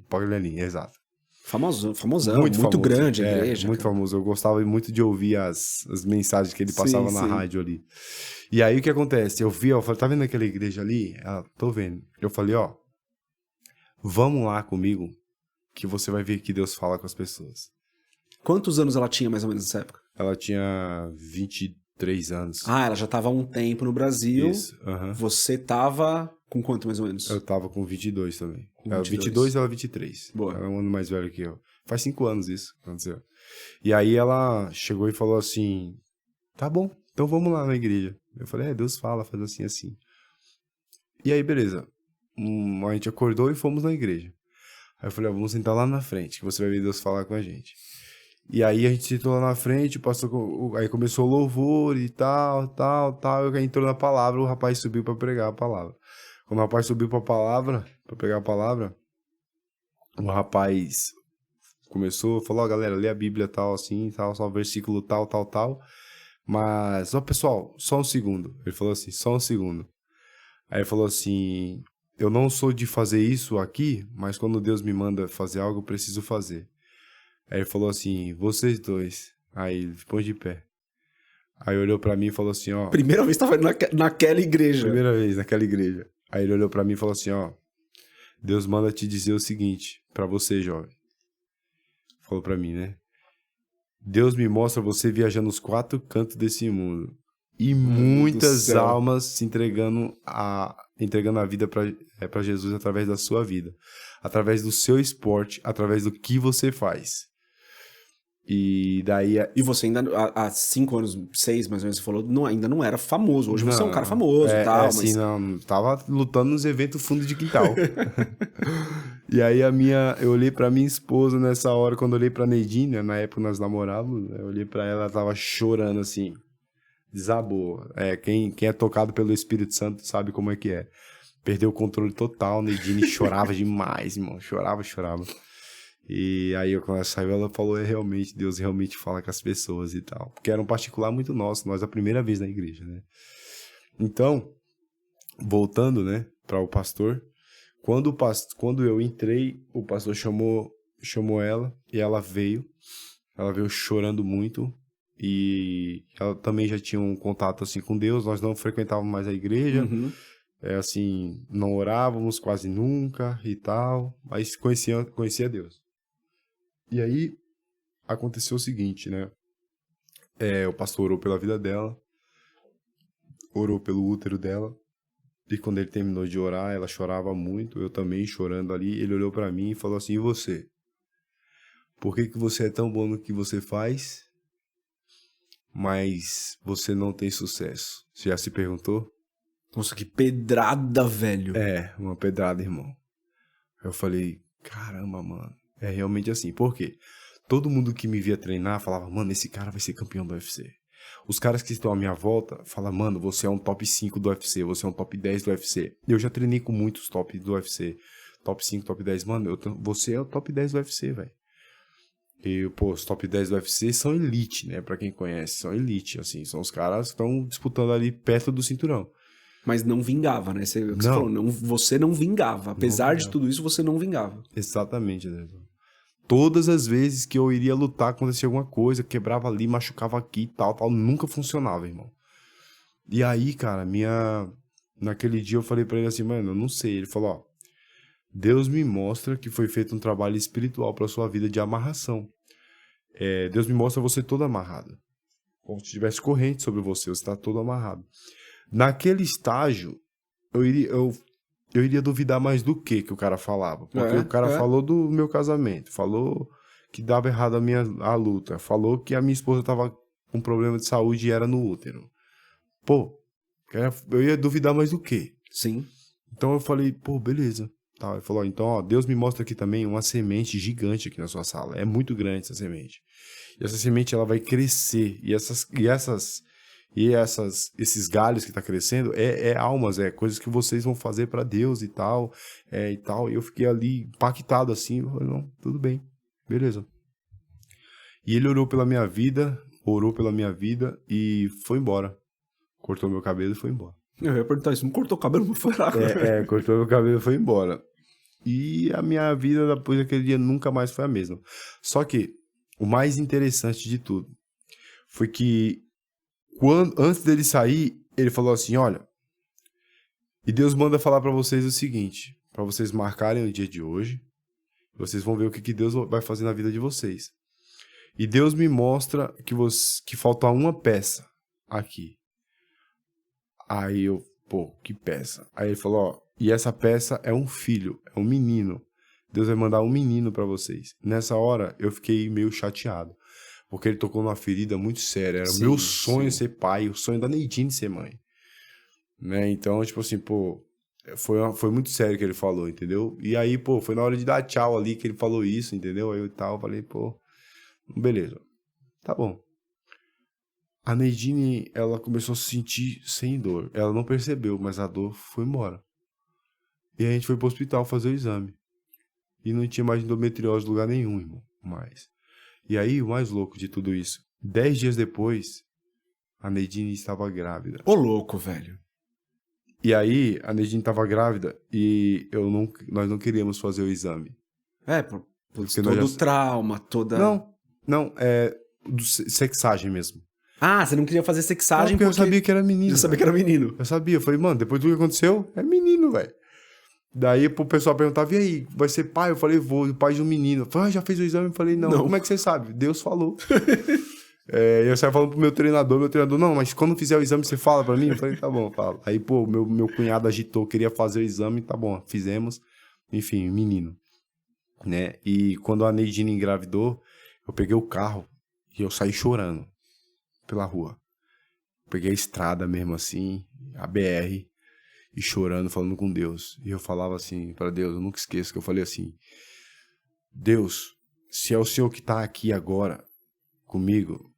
Palherim, exato. Famosão, muito famoso. Grande a igreja. Muito famoso. Eu gostava muito de ouvir as mensagens que ele passava na rádio ali. E aí o que acontece? Eu falei, tá vendo aquela igreja ali? Ela, tô vendo. Eu falei, vamos lá comigo que você vai ver que Deus fala com as pessoas. Quantos anos ela tinha mais ou menos nessa época? Ela tinha 23 anos. Ela já tava há um tempo no Brasil. Isso, Você tava com quanto mais ou menos? Eu tava com 22 também. Ela 22 e ela 23. Boa. Ela é um ano mais velho que eu. Faz 5 anos isso que aconteceu. E aí ela chegou e falou assim, tá bom, então vamos lá na igreja. Eu falei, Deus fala, faz assim, assim. E aí, beleza. A gente acordou e fomos na igreja. Aí eu falei, vamos sentar lá na frente, que você vai ver Deus falar com a gente. E aí a gente sentou lá na frente, aí começou o louvor e tal. Eu entrou na palavra, o rapaz subiu pra pregar a palavra. Quando o rapaz subiu pra pegar a palavra, o rapaz falou, galera, lê a Bíblia tal, assim, tal, só o versículo tal. Mas, pessoal, só um segundo. Ele falou assim, só um segundo. Aí ele falou assim, eu não sou de fazer isso aqui, mas quando Deus me manda fazer algo, eu preciso fazer. Aí ele falou assim, vocês dois. Aí ele pôs de pé. Aí olhou pra mim e falou assim, ó... Primeira vez que tava naquela igreja. Primeira vez naquela igreja. Aí ele olhou pra mim e falou assim, ó... Deus manda te dizer o seguinte, pra você, jovem. Falou pra mim, né? Deus me mostra você viajando os 4 cantos desse mundo. E muitas almas se entregando a vida pra Jesus através da sua vida. Através do seu esporte, através do que você faz. E daí... E você ainda, há 5 anos, 6 mais ou menos, você falou, ainda não era famoso. Hoje você é um cara famoso e tal, mas... não, tava lutando nos eventos fundo de quintal. E aí eu olhei pra minha esposa nessa hora, quando eu olhei pra Neidine, né, na época nós namorávamos, eu olhei pra ela tava chorando assim, desabou. Quem é tocado pelo Espírito Santo sabe como é que é. Perdeu o controle total, Neidine chorava demais, irmão, chorava. E aí, quando ela saiu, ela falou, realmente, Deus realmente fala com as pessoas e tal. Porque era um particular muito nosso, nós a primeira vez na igreja, né? Então, voltando, né, para o pastor, quando eu entrei, o pastor chamou ela e ela veio chorando muito e ela também já tinha um contato, assim, com Deus, nós não frequentávamos mais a igreja, assim, não orávamos quase nunca e tal, mas conhecia Deus. E aí, aconteceu o seguinte, né? O pastor orou pela vida dela, orou pelo útero dela, e quando ele terminou de orar, ela chorava muito, eu também chorando ali, ele olhou pra mim e falou assim, e você? Por que você é tão bom no que você faz, mas você não tem sucesso? Você já se perguntou? Nossa, que pedrada, velho. Uma pedrada, irmão. Eu falei, caramba, mano. É realmente assim. Por quê? Todo mundo que me via treinar falava, mano, esse cara vai ser campeão do UFC. Os caras que estão à minha volta falam, mano, você é um top 5 do UFC, você é um top 10 do UFC. Eu já treinei com muitos top do UFC. Top 5, top 10. Mano, você é o top 10 do UFC, velho. E, pô, os top 10 do UFC são elite, né? Pra quem conhece, são elite, assim. São os caras que estão disputando ali perto do cinturão. Mas não vingava, né? Você falou, você não vingava. Apesar de tudo isso, você não vingava. Exatamente, né? Todas as vezes que eu iria lutar, acontecia alguma coisa, quebrava ali, machucava aqui e tal, nunca funcionava, irmão. E aí, cara, naquele dia eu falei pra ele assim, mano, eu não sei. Ele falou, ó, Deus me mostra que foi feito um trabalho espiritual pra sua vida de amarração. Deus me mostra você todo amarrado. Como se tivesse corrente sobre você tá todo amarrado. Naquele estágio, eu iria duvidar mais do que o cara falava. Porque o cara falou do meu casamento, falou que dava errado a luta, falou que a minha esposa tava com problema de saúde e era no útero. Pô, eu ia duvidar mais do que? Sim. Então eu falei, pô, beleza. Tá, ele falou, então, ó, Deus me mostra aqui também uma semente gigante aqui na sua sala. É muito grande essa semente. E essa semente, ela vai crescer. E esses galhos que tá crescendo almas, coisas que vocês vão fazer pra Deus e tal, e tal. E eu fiquei ali impactado assim, eu falei, não, tudo bem, beleza. E ele orou pela minha vida e foi embora. Cortou meu cabelo e foi embora. Eu ia perguntar isso, não cortou o cabelo, mas foi lá. Cortou meu cabelo e foi embora. E a minha vida depois daquele dia nunca mais foi a mesma. Só que o mais interessante de tudo foi que antes dele sair, ele falou assim, olha, e Deus manda falar pra vocês o seguinte, pra vocês marcarem o dia de hoje, vocês vão ver o que Deus vai fazer na vida de vocês. E Deus me mostra que falta uma peça aqui. Aí eu, pô, que peça? Aí ele falou, ó, e essa peça é um filho, é um menino. Deus vai mandar um menino pra vocês. Nessa hora, eu fiquei meio chateado. Porque ele tocou numa ferida muito séria. Era o meu sonho ser pai, o sonho da Neidine ser mãe. Né? Então, tipo assim, pô, foi muito sério que ele falou, entendeu? E aí, pô, foi na hora de dar tchau ali que ele falou isso, entendeu? Aí eu falei, pô, beleza, tá bom. A Neidine, ela começou a se sentir sem dor. Ela não percebeu, mas a dor foi embora. E a gente foi pro hospital fazer o exame. E não tinha mais endometriose em lugar nenhum, irmão, mais. E aí, o mais louco de tudo isso, 10 dias depois, a Neidine estava grávida. Ô, louco, velho. E aí, a Neidine estava grávida e nós não queríamos fazer o exame. Por todo o trauma, toda... Não, sexagem mesmo. Ah, você não queria fazer sexagem porque eu sabia que era menino. Eu sabia que era menino. Eu sabia. Eu falei, mano, depois do que aconteceu, é menino, velho. Daí pro pessoal perguntava, e aí, vai ser pai? Eu falei, vou, pai de um menino. Eu falei, já fez o exame? Eu falei, não. Como é que você sabe? Deus falou. E eu saí falando pro meu treinador, não, mas quando fizer o exame você fala pra mim? Eu falei, tá bom, fala. Aí, pô, meu cunhado agitou, queria fazer o exame, tá bom, fizemos. Enfim, menino. Né? E quando a Neidine engravidou, eu peguei o carro e eu saí chorando pela rua. Peguei a estrada mesmo assim, a BR, e chorando, falando com Deus. E eu falava assim para Deus, eu nunca esqueço que eu falei assim, Deus, se é o Senhor que tá aqui agora comigo,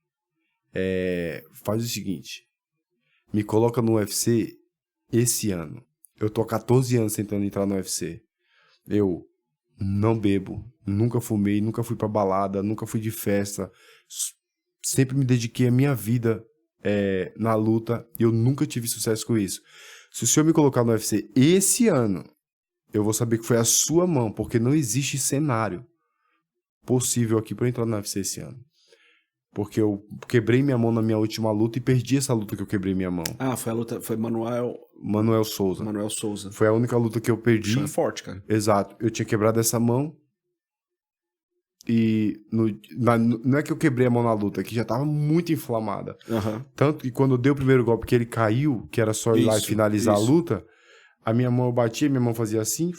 faz o seguinte, me coloca no UFC esse ano. Eu tô há 14 anos tentando entrar no UFC. Eu não bebo, nunca fumei, nunca fui pra balada, nunca fui de festa. Sempre me dediquei a minha vida na luta e eu nunca tive sucesso com isso. Se o senhor me colocar no UFC esse ano, eu vou saber que foi a sua mão, porque não existe cenário possível aqui pra eu entrar no UFC esse ano. Porque eu quebrei minha mão na minha última luta e perdi essa luta que eu quebrei minha mão. Ah, foi a luta, foi Manuel Souza. Manuel Souza. Foi a única luta que eu perdi. Chão é forte, cara. Exato. Eu tinha quebrado essa mão e não é que eu quebrei a mão na luta, que já tava muito inflamada. Uhum. Tanto que quando eu dei o primeiro golpe que ele caiu, que era só ir lá e finalizar a luta, a minha mão eu batia, minha mão fazia assim.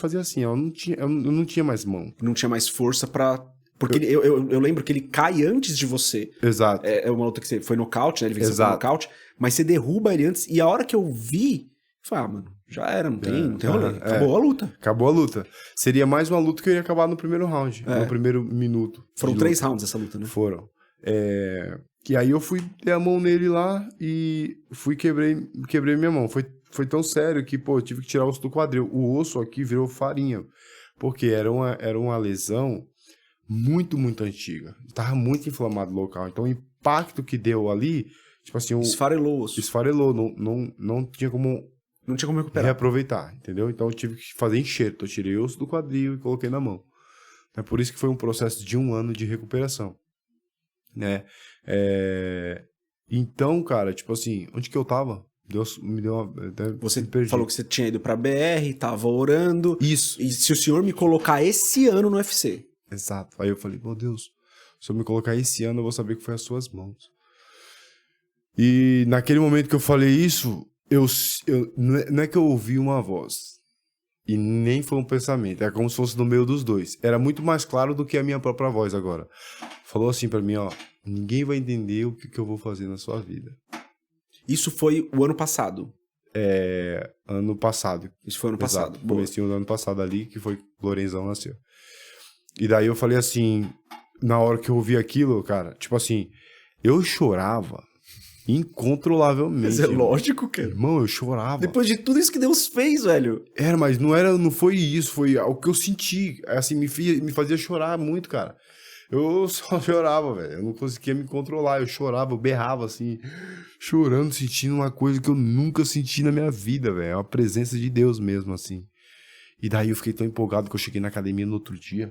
Eu não tinha mais mão. Não tinha mais força pra... Porque eu lembro que ele cai antes de você. Exato. É uma luta que você foi nocaute, né? Ele venceu por nocaute. Mas você derruba ele antes. E a hora que eu vi, eu falei, mano, já era, não tem rolê. Acabou a luta. Acabou a luta. Seria mais uma luta que eu ia acabar no primeiro round, no primeiro minuto. Foram 3 rounds essa luta, né? Foram. E aí eu fui ter a mão nele lá e quebrei minha mão. Foi tão sério que, pô, eu tive que tirar o osso do quadril. O osso aqui virou farinha. Porque era uma lesão muito, muito antiga. Tava muito inflamado o local. Então o impacto que deu ali, tipo assim... Esfarelou o osso. Esfarelou. Não tinha como... Não tinha como recuperar. Reaproveitar, entendeu? Então eu tive que fazer enxerto. Eu tirei o osso do quadril e coloquei na mão. É por isso que foi um processo de 1 ano de recuperação. Né? Então, cara, tipo assim, onde que eu tava? Deus me deu uma... Você falou que você tinha ido pra BR, tava orando. Isso. E se o senhor me colocar esse ano no UFC... Exato. Aí eu falei, meu Deus, se eu me colocar esse ano, eu vou saber que foi as suas mãos. E naquele momento que eu falei isso, não é que eu ouvi uma voz. E nem foi um pensamento. É como se fosse no meio dos dois. Era muito mais claro do que a minha própria voz agora. Falou assim pra mim, ó, ninguém vai entender o que eu vou fazer na sua vida. Isso foi o ano passado? Ano passado. Isso foi ano passado. Comecinho do ano passado ali, que foi que o Lorenzão nasceu. E daí eu falei assim, na hora que eu ouvi aquilo, cara, tipo assim, eu chorava incontrolavelmente. Mas é lógico, cara. Irmão, eu chorava. Depois de tudo isso que Deus fez, velho. Mas não foi isso, foi o que eu senti, assim, me fazia chorar muito, cara. Eu só chorava, velho, eu não conseguia me controlar, eu chorava, eu berrava, assim, chorando, sentindo uma coisa que eu nunca senti na minha vida, velho, a presença de Deus mesmo, assim. E daí eu fiquei tão empolgado que eu cheguei na academia no outro dia.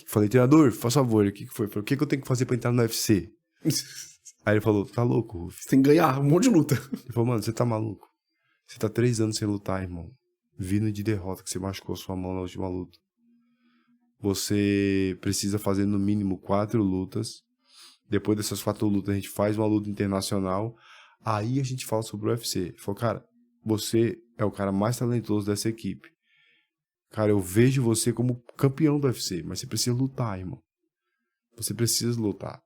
Falei, treinador, faz favor, o que foi? Falei, o que eu tenho que fazer pra entrar no UFC? Aí ele falou, tá louco, Ruf? Você tem que ganhar um monte de luta. Ele falou, mano, você tá maluco? Você tá 3 anos sem lutar, irmão. Vindo de derrota, que você machucou a sua mão na última luta. Você precisa fazer no mínimo 4 lutas. Depois dessas 4 lutas, a gente faz uma luta internacional. Aí a gente fala sobre o UFC. Ele falou, cara, você é o cara mais talentoso dessa equipe. Cara, eu vejo você como campeão do UFC, mas você precisa lutar, irmão. Você precisa lutar.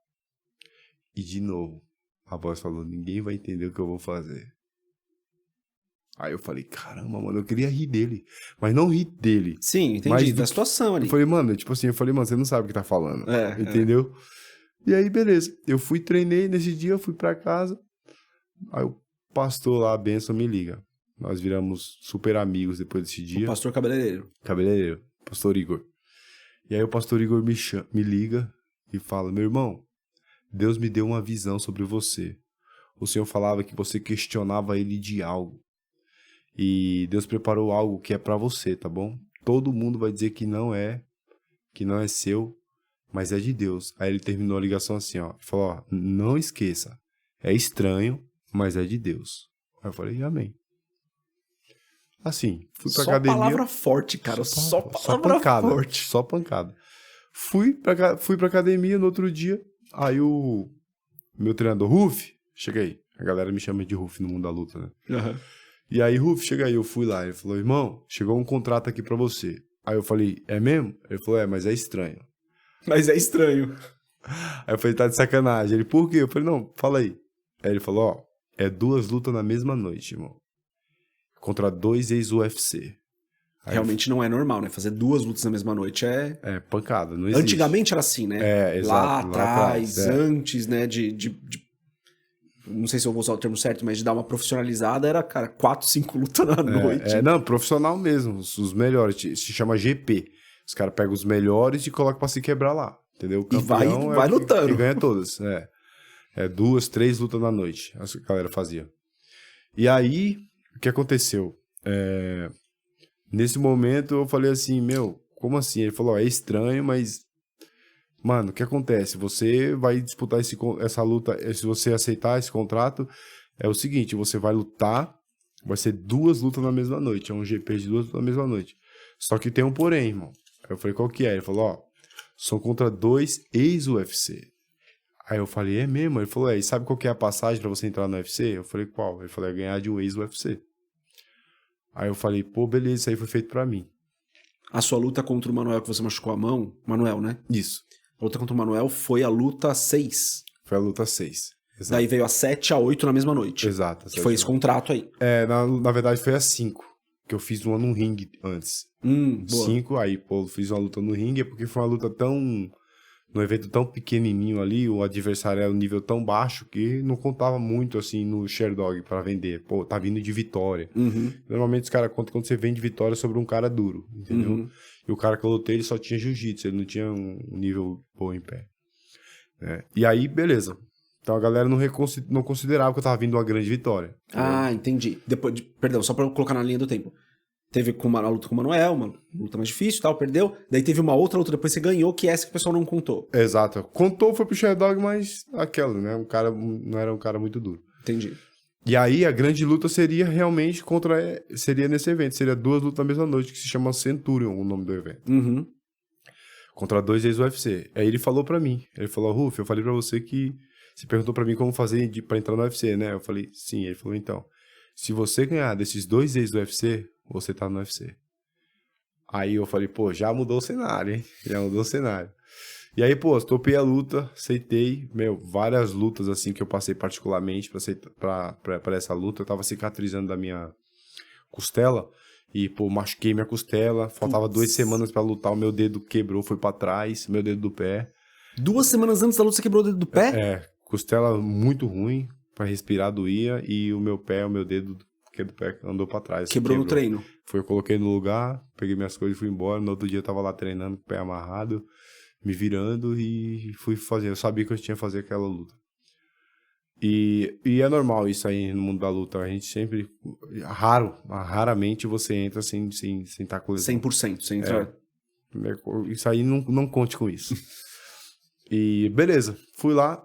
E de novo, a voz falou, ninguém vai entender o que eu vou fazer. Aí eu falei, caramba, mano, eu queria rir dele. Mas não rir dele. Sim, entendi, da situação ali. Eu falei, mano, você não sabe o que tá falando. Entendeu? E aí, beleza. Eu fui, treinei nesse dia, eu fui pra casa. Aí o pastor lá, a benção, me liga. Nós viramos super amigos depois desse dia. O pastor cabeleireiro. Cabeleireiro, pastor Igor. E aí o pastor Igor me liga e fala, meu irmão, Deus me deu uma visão sobre você. O Senhor falava que você questionava ele de algo. E Deus preparou algo que é pra você, tá bom? Todo mundo vai dizer que não é seu, mas é de Deus. Aí ele terminou a ligação assim, ó. Ele falou, ó, não esqueça. É estranho, mas é de Deus. Aí eu falei, amém. Assim, fui pra academia. Só palavra forte, cara. Só palavra pancada, forte. Só pancada. Fui pra academia no outro dia. Aí o meu treinador, Ruf, chega aí. A galera me chama de Ruf no mundo da luta, né? Uhum. E aí, Ruf, chega aí. Eu fui lá. Ele falou, irmão, chegou um contrato aqui pra você. Aí eu falei, é mesmo? Ele falou, mas é estranho. Mas é estranho. Aí eu falei, tá de sacanagem. Ele, por quê? Eu falei, não, fala aí. Aí ele falou, ó, é 2 lutas na mesma noite, irmão. Contra 2 ex-UFC. Realmente não é normal, né? Fazer 2 lutas na mesma noite é... É, pancada, não existe. Antigamente era assim, né? É, exato. Lá atrás, antes, né? Não sei se eu vou usar o termo certo, mas de dar uma profissionalizada era, cara, 4, 5 lutas na noite. Não, profissional mesmo, os melhores. Se chama GP. Os caras pegam os melhores e colocam pra se quebrar lá. Entendeu? O campeão vai lutando. Que ganha todas. É 2, 3 lutas na noite. A galera fazia. E aí, o que aconteceu? Nesse momento eu falei assim, meu, como assim? Ele falou, é estranho, mas... Mano, o que acontece? Você vai disputar essa luta, se você aceitar esse contrato, é o seguinte, você vai lutar, vai ser 2 lutas na mesma noite, é um GP de 2 lutas na mesma noite. Só que tem um porém, irmão. Aí eu falei, qual que é? Ele falou, ó, são contra 2 ex-UFC. Aí eu falei, é mesmo? Ele falou, e sabe qual que é a passagem pra você entrar no UFC? Eu falei, qual? Ele falou, é ganhar de um ex-UFC. Aí eu falei, pô, beleza, isso aí foi feito pra mim. A sua luta contra o Manuel, que você machucou a mão, Manuel, né? Isso. A luta contra o Manuel foi a luta 6. Foi a luta 6. Exato. Daí veio a 7 a 8 na mesma noite. Exato. Que foi esse contrato aí. Na verdade foi a 5. Que eu fiz uma no ringue antes. Boa. 5, aí, pô, fiz uma luta no ringue, porque foi uma luta num evento tão pequenininho ali, o adversário era um nível tão baixo que não contava muito, assim, no Sherdog pra vender. Pô, tá vindo de vitória. Normalmente os caras contam quando você vende vitória sobre um cara duro, entendeu? E o cara que eu lutei, ele só tinha jiu-jitsu, ele não tinha um nível bom em pé. E aí, beleza. Então a galera não considerava que eu tava vindo uma grande vitória. Ah, entendi. Depois perdão, só pra eu colocar na linha do tempo. Teve a luta com o Manuel, uma luta mais difícil e tal, perdeu. Daí teve uma outra luta, depois você ganhou, que é essa que o pessoal não contou. Exato. Contou, foi pro Sherdog, mas aquela, né? O cara não era um cara muito duro. Entendi. E aí a grande luta seria realmente seria nesse evento. Seria 2 lutas na mesma noite, que se chama Centurion, o nome do evento. Contra 2 ex-UFC. Aí ele falou pra mim. Ele falou, Ruf, eu falei pra você que... Você perguntou pra mim como fazer pra entrar no UFC, né? Eu falei, sim. Ele falou, então, se você ganhar desses 2 ex-UFC, você tá no UFC. Aí eu falei, pô, já mudou o cenário, hein? Já mudou o cenário. E aí, pô, topei a luta, aceitei, várias lutas, assim, que eu passei particularmente pra essa luta. Eu tava cicatrizando da minha costela e, pô, machuquei minha costela. Faltava 2 semanas pra lutar, o meu dedo quebrou, foi pra trás, meu dedo do pé. 2 semanas antes da luta você quebrou o dedo do pé? Costela muito ruim, pra respirar doía, e o meu dedo do pé andou pra trás. Quebrou no treino. Eu coloquei no lugar, peguei minhas coisas e fui embora. No outro dia eu tava lá treinando com o pé amarrado, me virando e fui fazer. Eu sabia que eu tinha que fazer aquela luta. E é normal isso aí no mundo da luta. A gente sempre... Raramente você entra sem estar com lesão. 100%, sem entrar... Isso aí, não conte com isso. E beleza, fui lá,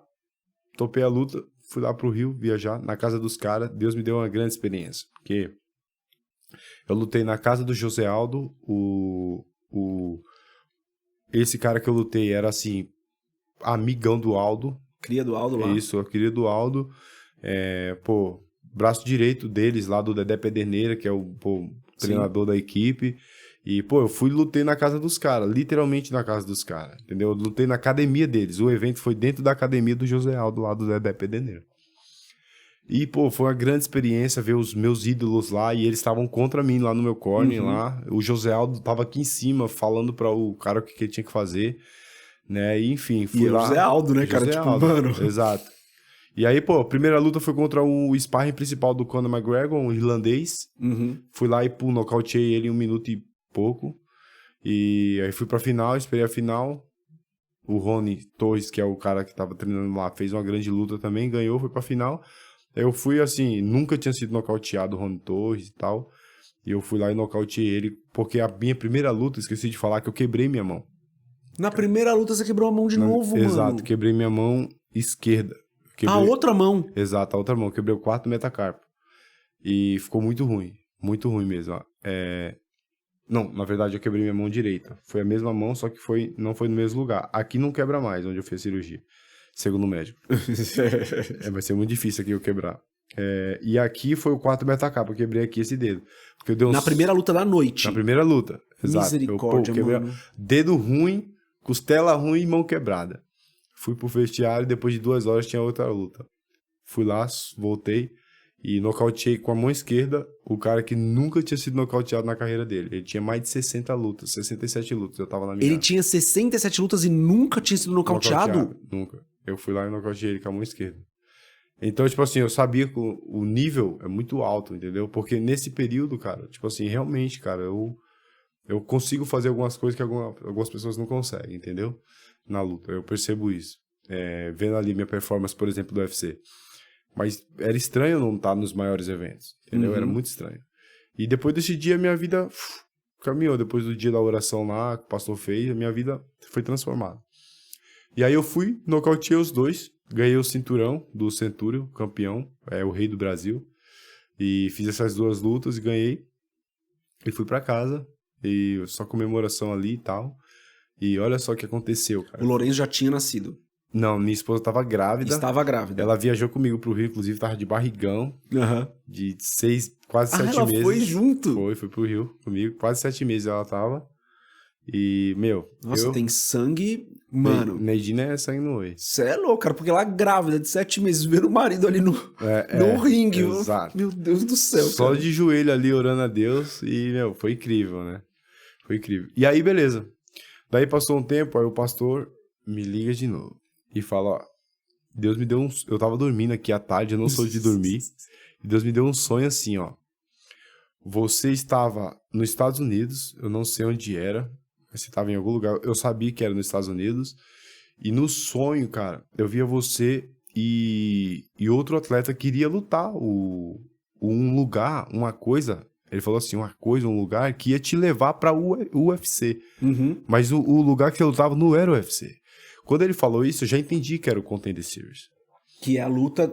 topei a luta, fui lá pro Rio viajar, na casa dos caras. Deus me deu uma grande experiência, porque eu lutei na casa do José Aldo. Esse cara que eu lutei era assim, amigão do Aldo. Cria do Aldo lá. Isso, a cria do Aldo. Braço direito deles lá, do Dedé Pederneira, que é o treinador da equipe. E, pô, eu fui e lutei na casa dos caras, literalmente na casa dos caras, entendeu? Eu lutei na academia deles. O evento foi dentro da academia do José Aldo, lá do Dedé Pederneira. E, pô, foi uma grande experiência ver os meus ídolos lá, e eles estavam contra mim lá no meu corner, lá. O José Aldo tava aqui em cima, falando para o cara o que ele tinha que fazer, né? E, enfim, fui lá. E o José Aldo, né, cara? José Tipo, Aldo. mano... Exato. E aí, pô, a primeira luta foi contra o sparring principal do Conor McGregor, um irlandês. Fui lá e, pô, nocauteei ele em 1 minuto e pouco. E aí fui pra final, esperei a final. O Rony Torres, que é o cara que tava treinando lá, fez uma grande luta também, ganhou, foi pra final. Eu fui assim, nunca tinha sido nocauteado o Rony Torres e tal. E eu fui lá e nocauteei ele, porque a minha primeira luta, esqueci de falar que eu quebrei minha mão. Na primeira luta você quebrou a mão de novo, mano. Exato, quebrei minha mão esquerda. A outra mão. Exato, a outra mão. Quebrei o quarto metacarpo. E ficou muito ruim mesmo. Ó. Não, na verdade eu quebrei minha mão direita. Foi a mesma mão, só que não foi no mesmo lugar. Aqui não quebra mais, onde eu fiz a cirurgia. Segundo o médico. Vai ser muito difícil aqui eu quebrar. E aqui foi o quarto metacarpo. Eu quebrei aqui esse dedo. Porque eu dei Na primeira luta da noite. Na primeira luta. Exato. Misericórdia, mano. Dedo ruim, costela ruim e mão quebrada. Fui pro vestiário e depois de 2 horas tinha outra luta. Fui lá, voltei e nocauteei com a mão esquerda o cara que nunca tinha sido nocauteado na carreira dele. Ele tinha mais de 60 lutas, 67 lutas. Eu tava na minha. Ele tinha 67 lutas e nunca tinha sido nocauteado? Nunca. Eu fui lá e nocauteei ele com a mão esquerda. Então, tipo assim, eu sabia que o nível é muito alto, entendeu? Porque nesse período, cara, tipo assim, realmente, cara, eu consigo fazer algumas coisas que algumas pessoas não conseguem, entendeu? Na luta, eu percebo isso. Vendo ali minha performance, por exemplo, do UFC. Mas era estranho não estar nos maiores eventos, entendeu? Era muito estranho. E depois desse dia, minha vida caminhou. Depois do dia da oração lá, que o pastor fez, a minha vida foi transformada. E aí eu fui, nocauteei os dois, ganhei o cinturão do Centúrio, campeão, o rei do Brasil. E fiz essas 2 lutas e ganhei. E fui pra casa, e só comemoração ali e tal. E olha só o que aconteceu, cara. O Lourenço já tinha nascido. Não, minha esposa estava grávida. Estava grávida. Ela viajou comigo pro Rio, inclusive, tava de barrigão. De 6, quase 7 ela meses. Ela foi junto? Foi pro Rio comigo. Quase 7 meses ela tava. E, Nossa, tem sangue... Mano... Neidina é sangue no oi. Você é louco, cara, porque ela grávida de 7 meses, vendo o marido ali no ringue. Exato. Meu Deus do céu, Só cara. de joelho ali, orando a Deus. E, foi incrível, né? Foi incrível. E aí, beleza. Daí passou um tempo, aí o pastor me liga de novo. E fala, ó, Deus me deu eu tava dormindo aqui à tarde, eu não sou de dormir. E Deus me deu um sonho assim, ó. Você estava nos Estados Unidos, eu não sei onde era, mas você estava em algum lugar, eu sabia que era nos Estados Unidos. E no sonho, cara, eu via você e outro atleta queria lutar um lugar, uma coisa. Ele falou assim, uma coisa, um lugar que ia te levar pra UFC. Mas o lugar que você lutava não era o UFC. Quando ele falou isso, eu já entendi que era o Contender Series. Que é a luta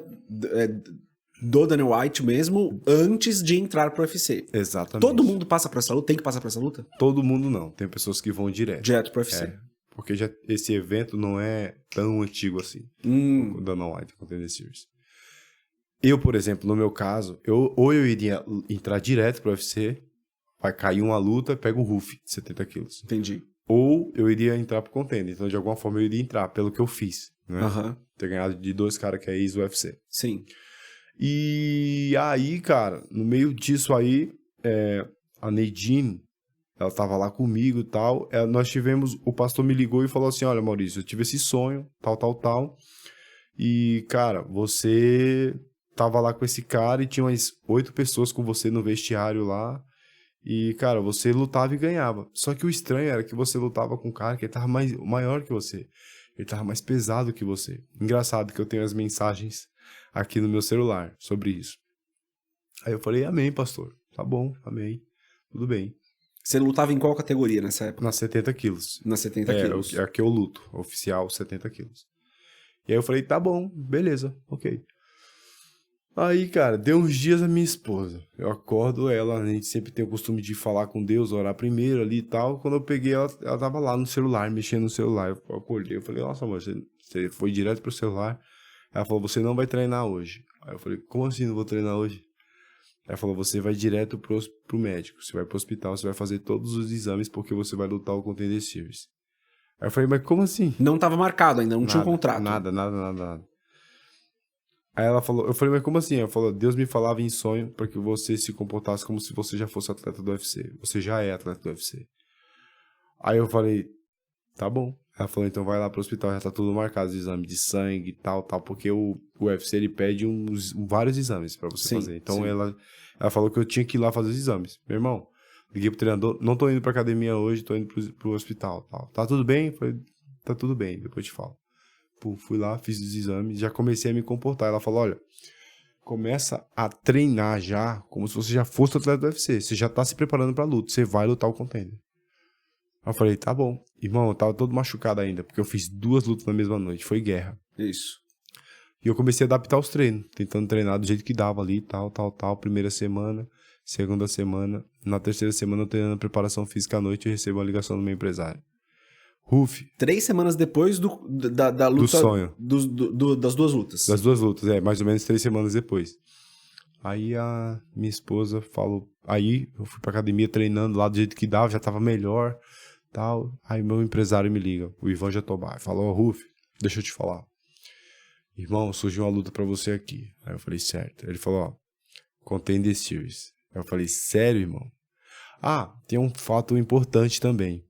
do Dana White mesmo, antes de entrar pro UFC. Exatamente. Todo mundo passa por essa luta? Tem que passar por essa luta? Todo mundo não. Tem pessoas que vão direto. Direto pro UFC. Porque esse evento não é tão antigo assim. O Dana White, o Contender Series. Eu, por exemplo, no meu caso, ou eu iria entrar direto pro UFC, vai cair uma luta, pega o Ruff, 70 quilos. Entendi. Ou eu iria entrar pro Contender. Então, de alguma forma, eu iria entrar, pelo que eu fiz. Né? Ter ganhado de 2 caras que é ex-UFC. Sim. E aí, cara, no meio disso aí, a Neidine, ela tava lá comigo e tal. Nós tivemos, o pastor me ligou e falou assim, olha, Maurício, eu tive esse sonho, tal. E, cara, você tava lá com esse cara e tinha umas 8 pessoas com você no vestiário lá. E, cara, você lutava e ganhava. Só que o estranho era que você lutava com um cara que ele tava maior que você. Ele tava mais pesado que você. Engraçado que eu tenho as mensagens aqui no meu celular sobre isso. Aí eu falei, amém, pastor. Tá bom, amém. Tudo bem. Você lutava em qual categoria nessa época? Nas 70 quilos. Nas 70 quilos. É que eu luto, oficial, 70 quilos. E aí eu falei, tá bom, beleza, ok. Aí, cara, deu uns dias a minha esposa. Eu acordo ela, a gente sempre tem o costume de falar com Deus, orar primeiro ali e tal. Quando eu peguei ela tava lá no celular, mexendo no celular. Eu acordei, eu falei, nossa, amor, você foi direto pro celular. Ela falou, você não vai treinar hoje. Aí eu falei, como assim não vou treinar hoje? Ela falou, você vai direto pro médico, você vai pro hospital, você vai fazer todos os exames porque você vai lutar o Contender Series. Aí eu falei, mas como assim? Não tava marcado ainda, não tinha um contrato. Nada. Aí ela falou, eu falei, mas como assim? Ela falou, Deus me falava em sonho para que você se comportasse como se você já fosse atleta do UFC. Você já é atleta do UFC. Aí eu falei, tá bom. Ela falou, então vai lá pro hospital, já tá tudo marcado, os exames de sangue e tal, porque o UFC, ele pede vários exames pra você fazer. Então ela falou que eu tinha que ir lá fazer os exames. Meu irmão, liguei pro treinador, não tô indo pra academia hoje, tô indo pro hospital, tal. Tá tudo bem? Eu falei, tá tudo bem, depois eu te falo. Pô, fui lá, fiz os exames, já comecei a me comportar. Ela falou, olha, começa a treinar já, como se você já fosse atleta do UFC. Você já tá se preparando pra luta, você vai lutar o Contender. Aí eu falei, tá bom. Irmão, eu tava todo machucado ainda, porque eu fiz 2 lutas na mesma noite. Foi guerra. Isso. E eu comecei a adaptar os treinos, tentando treinar do jeito que dava ali, tal. Primeira semana, segunda semana. Na terceira semana, eu treinando preparação física à noite, eu recebo uma ligação do meu empresário. Ruf. 3 semanas depois da luta... Do sonho. Das 2 lutas. Das 2 lutas, mais ou menos 3 semanas depois. Aí a minha esposa falou... Aí eu fui pra academia treinando lá do jeito que dava, já tava melhor, tal. Aí meu empresário me liga, o Ivan Jatobá, falou, Ruf, deixa eu te falar. Irmão, surgiu uma luta pra você aqui. Aí eu falei, certo. Ele falou, ó, Contender Series. Aí eu falei, sério, irmão? Ah, tem um fato importante também.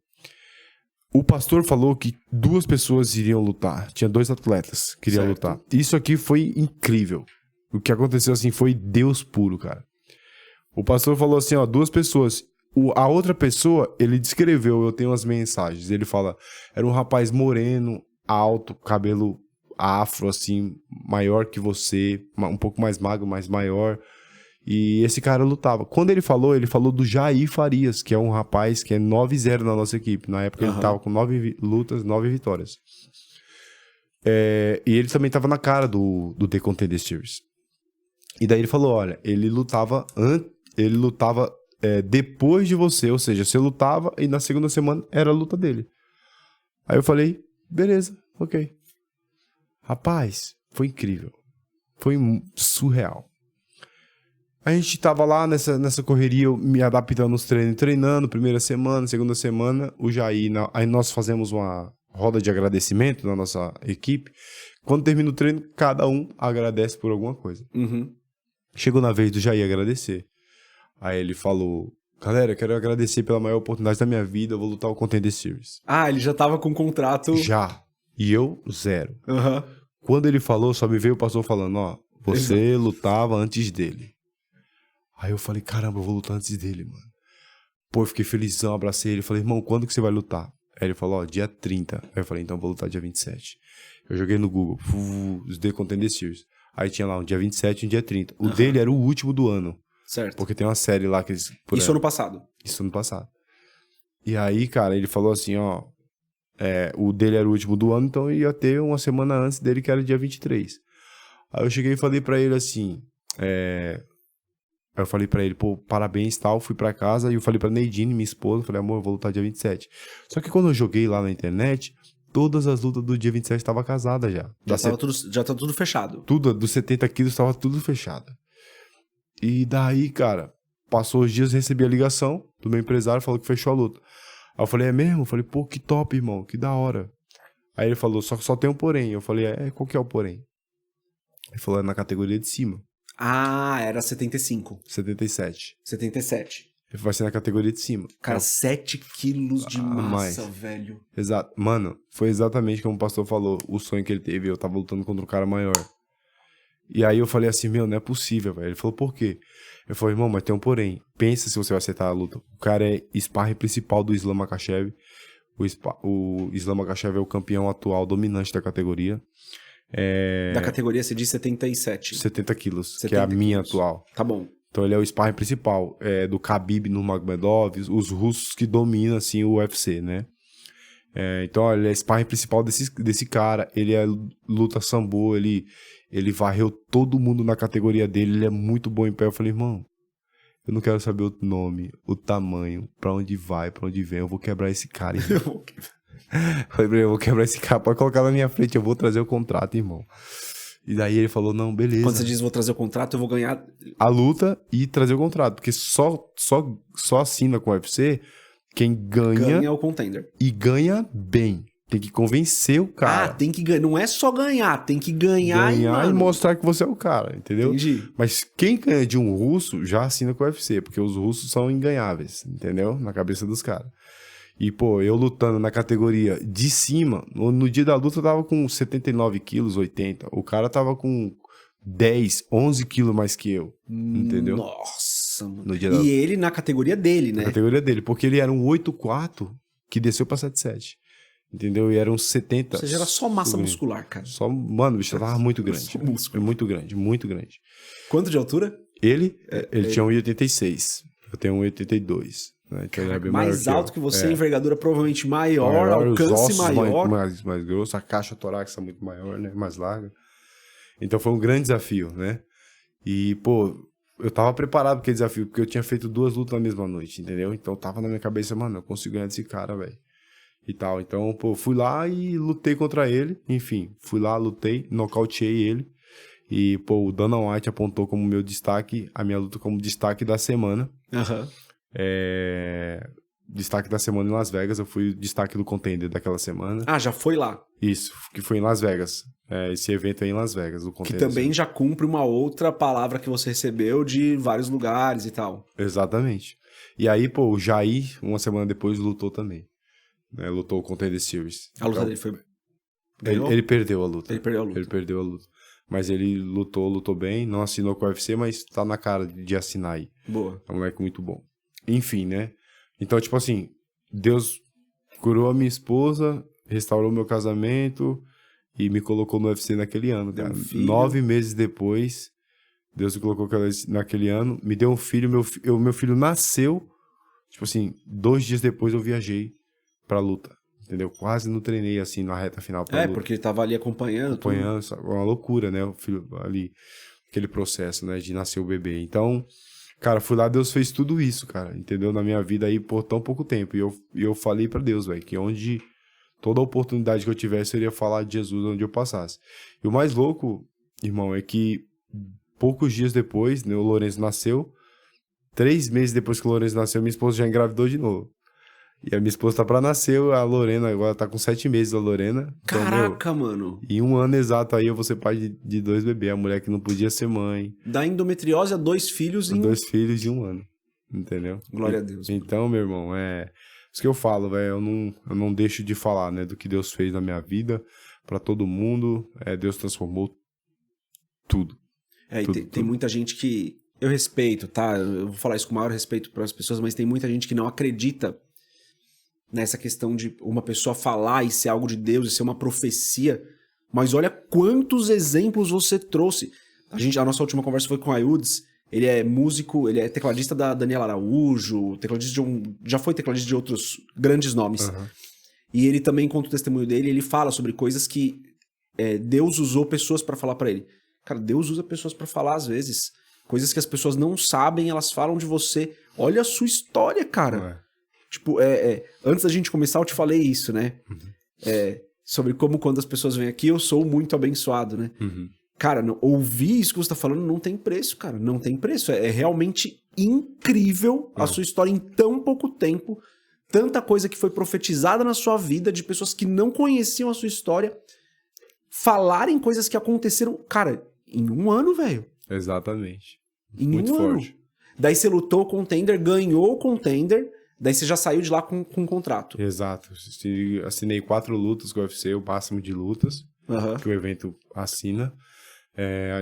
O pastor falou que 2 pessoas iriam lutar. Tinha 2 atletas que iriam lutar. Isso aqui foi incrível. O que aconteceu assim foi Deus puro, cara. O pastor falou assim, ó, 2 pessoas. A outra pessoa, ele descreveu, eu tenho as mensagens. Ele fala, era um rapaz moreno, alto, cabelo afro, assim, maior que você, um pouco mais magro, mas maior. E esse cara lutava. Quando ele falou do Jair Farias, que é um rapaz que é 9-0 na nossa equipe. Na época ele tava com 9 lutas, 9 vitórias. E ele também tava na cara do The Contender Series. E daí ele falou, olha, ele lutava depois de você, ou seja, você lutava e na segunda semana era a luta dele. Aí eu falei, beleza, ok. Rapaz, foi incrível. Foi surreal. A gente tava lá nessa correria, eu me adaptando nos treinos, treinando, primeira semana, segunda semana, o Jair, aí nós fazemos uma roda de agradecimento na nossa equipe. Quando termina o treino, cada um agradece por alguma coisa. Uhum. Chegou na vez do Jair agradecer. Aí ele falou, galera, eu quero agradecer pela maior oportunidade da minha vida, eu vou lutar o Contender Series. Ah, ele já tava com um contrato... Já. E eu, 0. Uhum. Quando ele falou, só me veio o pastor falando, ó, você lutava antes dele. Aí eu falei, caramba, eu vou lutar antes dele, mano. Pô, eu fiquei felizão, abracei ele. Falei, irmão, quando que você vai lutar? Aí ele falou, ó, dia 30. Aí eu falei, então eu vou lutar dia 27. Eu joguei no Google, os The Contender Series. Aí tinha lá um dia 27 e um dia 30. O dele era o último do ano. Certo. Porque tem uma série lá que eles... Isso ano passado. Isso ano passado. E aí, cara, ele falou assim, ó... o dele era o último do ano, então ia ter uma semana antes dele, que era dia 23. Aí eu cheguei e falei pra ele assim... Aí eu falei pra ele, pô, parabéns e tal, fui pra casa, e eu falei pra Neidine, minha esposa, falei, amor, eu vou lutar dia 27. Só que quando eu joguei lá na internet, todas as lutas do dia 27 estavam casadas já. Já tá tudo fechado. Tudo, dos 70 quilos estava tudo fechado. E daí, cara, passou os dias, recebi a ligação do meu empresário, falou que fechou a luta. Aí eu falei, é mesmo? Eu falei, pô, que top, irmão, que da hora. Aí ele falou, só tem um porém. Eu falei, qual que é o porém? Ele falou, é na categoria de cima. Ah, era 75. 77. 77. Ele vai ser na categoria de cima. Cara, 7 quilos de massa, mais. velho. Exato. Mano, foi exatamente como o pastor falou, o sonho que ele teve. Eu tava lutando contra um cara maior. E aí eu falei assim, meu, não é possível, velho. Ele falou, por quê? Eu falei, irmão, mas tem um porém. Pensa se você vai aceitar a luta. O cara é sparring principal do Islam Makhachev. O Islam Makhachev é o campeão atual dominante da categoria. Da categoria, você diz 77. 70 quilos, 70 que é a minha quilos. atual. Tá bom. Então ele é o sparring principal do Khabib no Nurmagomedov, os russos que dominam, assim, o UFC, né? Então ele é sparring principal desse cara, ele luta sambo, ele varreu todo mundo na categoria dele, ele é muito bom em pé. Eu falei, irmão, eu não quero saber o nome, o tamanho, pra onde vai, pra onde vem, eu vou quebrar esse cara, irmão. Falei, eu vou quebrar esse cara, pode colocar na minha frente, eu vou trazer o contrato, irmão. E daí ele falou, não, beleza. Quando você diz vou trazer o contrato, eu vou ganhar... a luta e trazer o contrato, porque só assina com o UFC quem ganha o contender. e ganha bem. Tem que convencer o cara. Tem que ganhar. Não é só ganhar, tem que ganhar e mostrar que você é o cara, entendeu? Entendi. Mas quem ganha de um russo já assina com o UFC, porque os russos são inganháveis, entendeu? Na cabeça dos caras. E, pô, eu lutando na categoria de cima, no dia da luta eu tava com 79 quilos, 80. O cara tava com 10, 11 quilos mais que eu, entendeu? Nossa, mano. No dia e ele na categoria dele, né? Na categoria dele, porque ele era um 8'4", que desceu pra 7'7", entendeu? E era um 70. Ou seja, era só massa muscular, cara. Mano, o bicho tava muito grande. Só músculo. Muito grande, muito grande. Quanto de altura? Ele tinha 1,86. Eu tenho 1,82. Né? Então, ele é bem Mais maior alto que você, envergadura provavelmente maior, os alcance ossos maior. mais grosso, a caixa torácica muito maior, né? Mais larga. Então foi um grande desafio, né? E, pô, eu tava preparado para aquele desafio, porque eu tinha feito 2 lutas na mesma noite, entendeu? Então tava na minha cabeça, mano, eu consigo ganhar desse cara, velho. E tal. Então, pô, fui lá e lutei contra ele. Enfim, fui lá, lutei, nocauteei ele. E, pô, o Dana White apontou como meu destaque, a minha luta como destaque da semana. Aham. Destaque da semana em Las Vegas. Eu fui o destaque do contender daquela semana. Ah, já foi lá. Isso, que foi em Las Vegas. Esse evento aí em Las Vegas, o Que contender. também já cumpre uma outra palavra que você recebeu de vários lugares e tal. Exatamente. E aí, pô, o Jair, uma semana depois, lutou também. Né? Lutou o Contender Series. A luta Então, dele foi... Ganhou? ele perdeu a luta. Ele perdeu a luta. Ele perdeu a luta. Mas ele lutou bem, não assinou com o UFC, mas tá na cara de assinar aí. Boa. É um moleque muito bom. Enfim, né? Então, tipo assim, Deus curou a minha esposa, restaurou meu casamento e me colocou no UFC naquele ano, cara. 9 meses depois, Deus me colocou naquele ano, me deu um filho, meu filho nasceu, tipo assim, 2 dias depois eu viajei pra luta. Entendeu? Quase não treinei assim na reta final pra luta. Porque ele tava ali acompanhando. Sabe? Uma loucura, né? O filho ali, aquele processo, né? De nascer o bebê. Então, cara, fui lá, Deus fez tudo isso, cara. Entendeu? Na minha vida aí por tão pouco tempo. E eu falei pra Deus, velho, que onde toda oportunidade que eu tivesse, eu iria falar de Jesus onde eu passasse. E o mais louco, irmão, é que poucos dias depois, né, o Lourenço nasceu. 3 meses depois que o Lourenço nasceu, minha esposa já engravidou de novo. E a minha esposa tá pra nascer, a Lorena, agora tá com 7 meses a Lorena. Então, Caraca, mano. Em 1 ano exato aí eu vou ser pai de 2 bebês. A mulher que não podia ser mãe. Da endometriose a 2 filhos em... 2 filhos de 1 ano. Entendeu? Glória a Deus. Então, meu irmão, isso que eu falo, velho. Eu não deixo de falar, né? Do que Deus fez na minha vida, pra todo mundo. Deus transformou tudo. Tem muita gente que... Eu respeito, tá? Eu vou falar isso com o maior respeito para as pessoas, mas tem muita gente que não acredita nessa questão de uma pessoa falar e ser algo de Deus, e ser uma profecia. Mas olha quantos exemplos você trouxe. A nossa última conversa foi com o Ayudes. Ele é músico, ele é tecladista da Daniela Araújo, já foi tecladista de outros grandes nomes. Uhum. E ele também conta o testemunho dele, ele fala sobre coisas que Deus usou pessoas para falar para ele. Cara, Deus usa pessoas para falar às vezes. Coisas que as pessoas não sabem, elas falam de você. Olha a sua história, cara. Tipo, antes da gente começar, eu te falei isso, né? Uhum. Sobre como quando as pessoas vêm aqui, eu sou muito abençoado, né? Uhum. Cara, ouvir isso que você tá falando não tem preço, cara. Não tem preço. É realmente incrível a sua história em tão pouco tempo. Tanta coisa que foi profetizada na sua vida, de pessoas que não conheciam a sua história, falarem coisas que aconteceram, cara, em 1 ano, velho. Exatamente. Em muito 1 ano. forte. Daí você lutou o Contender, ganhou o Contender, daí você já saiu de lá com um contrato. Exato. Assinei 4 lutas com o UFC, o máximo de lutas que o evento assina.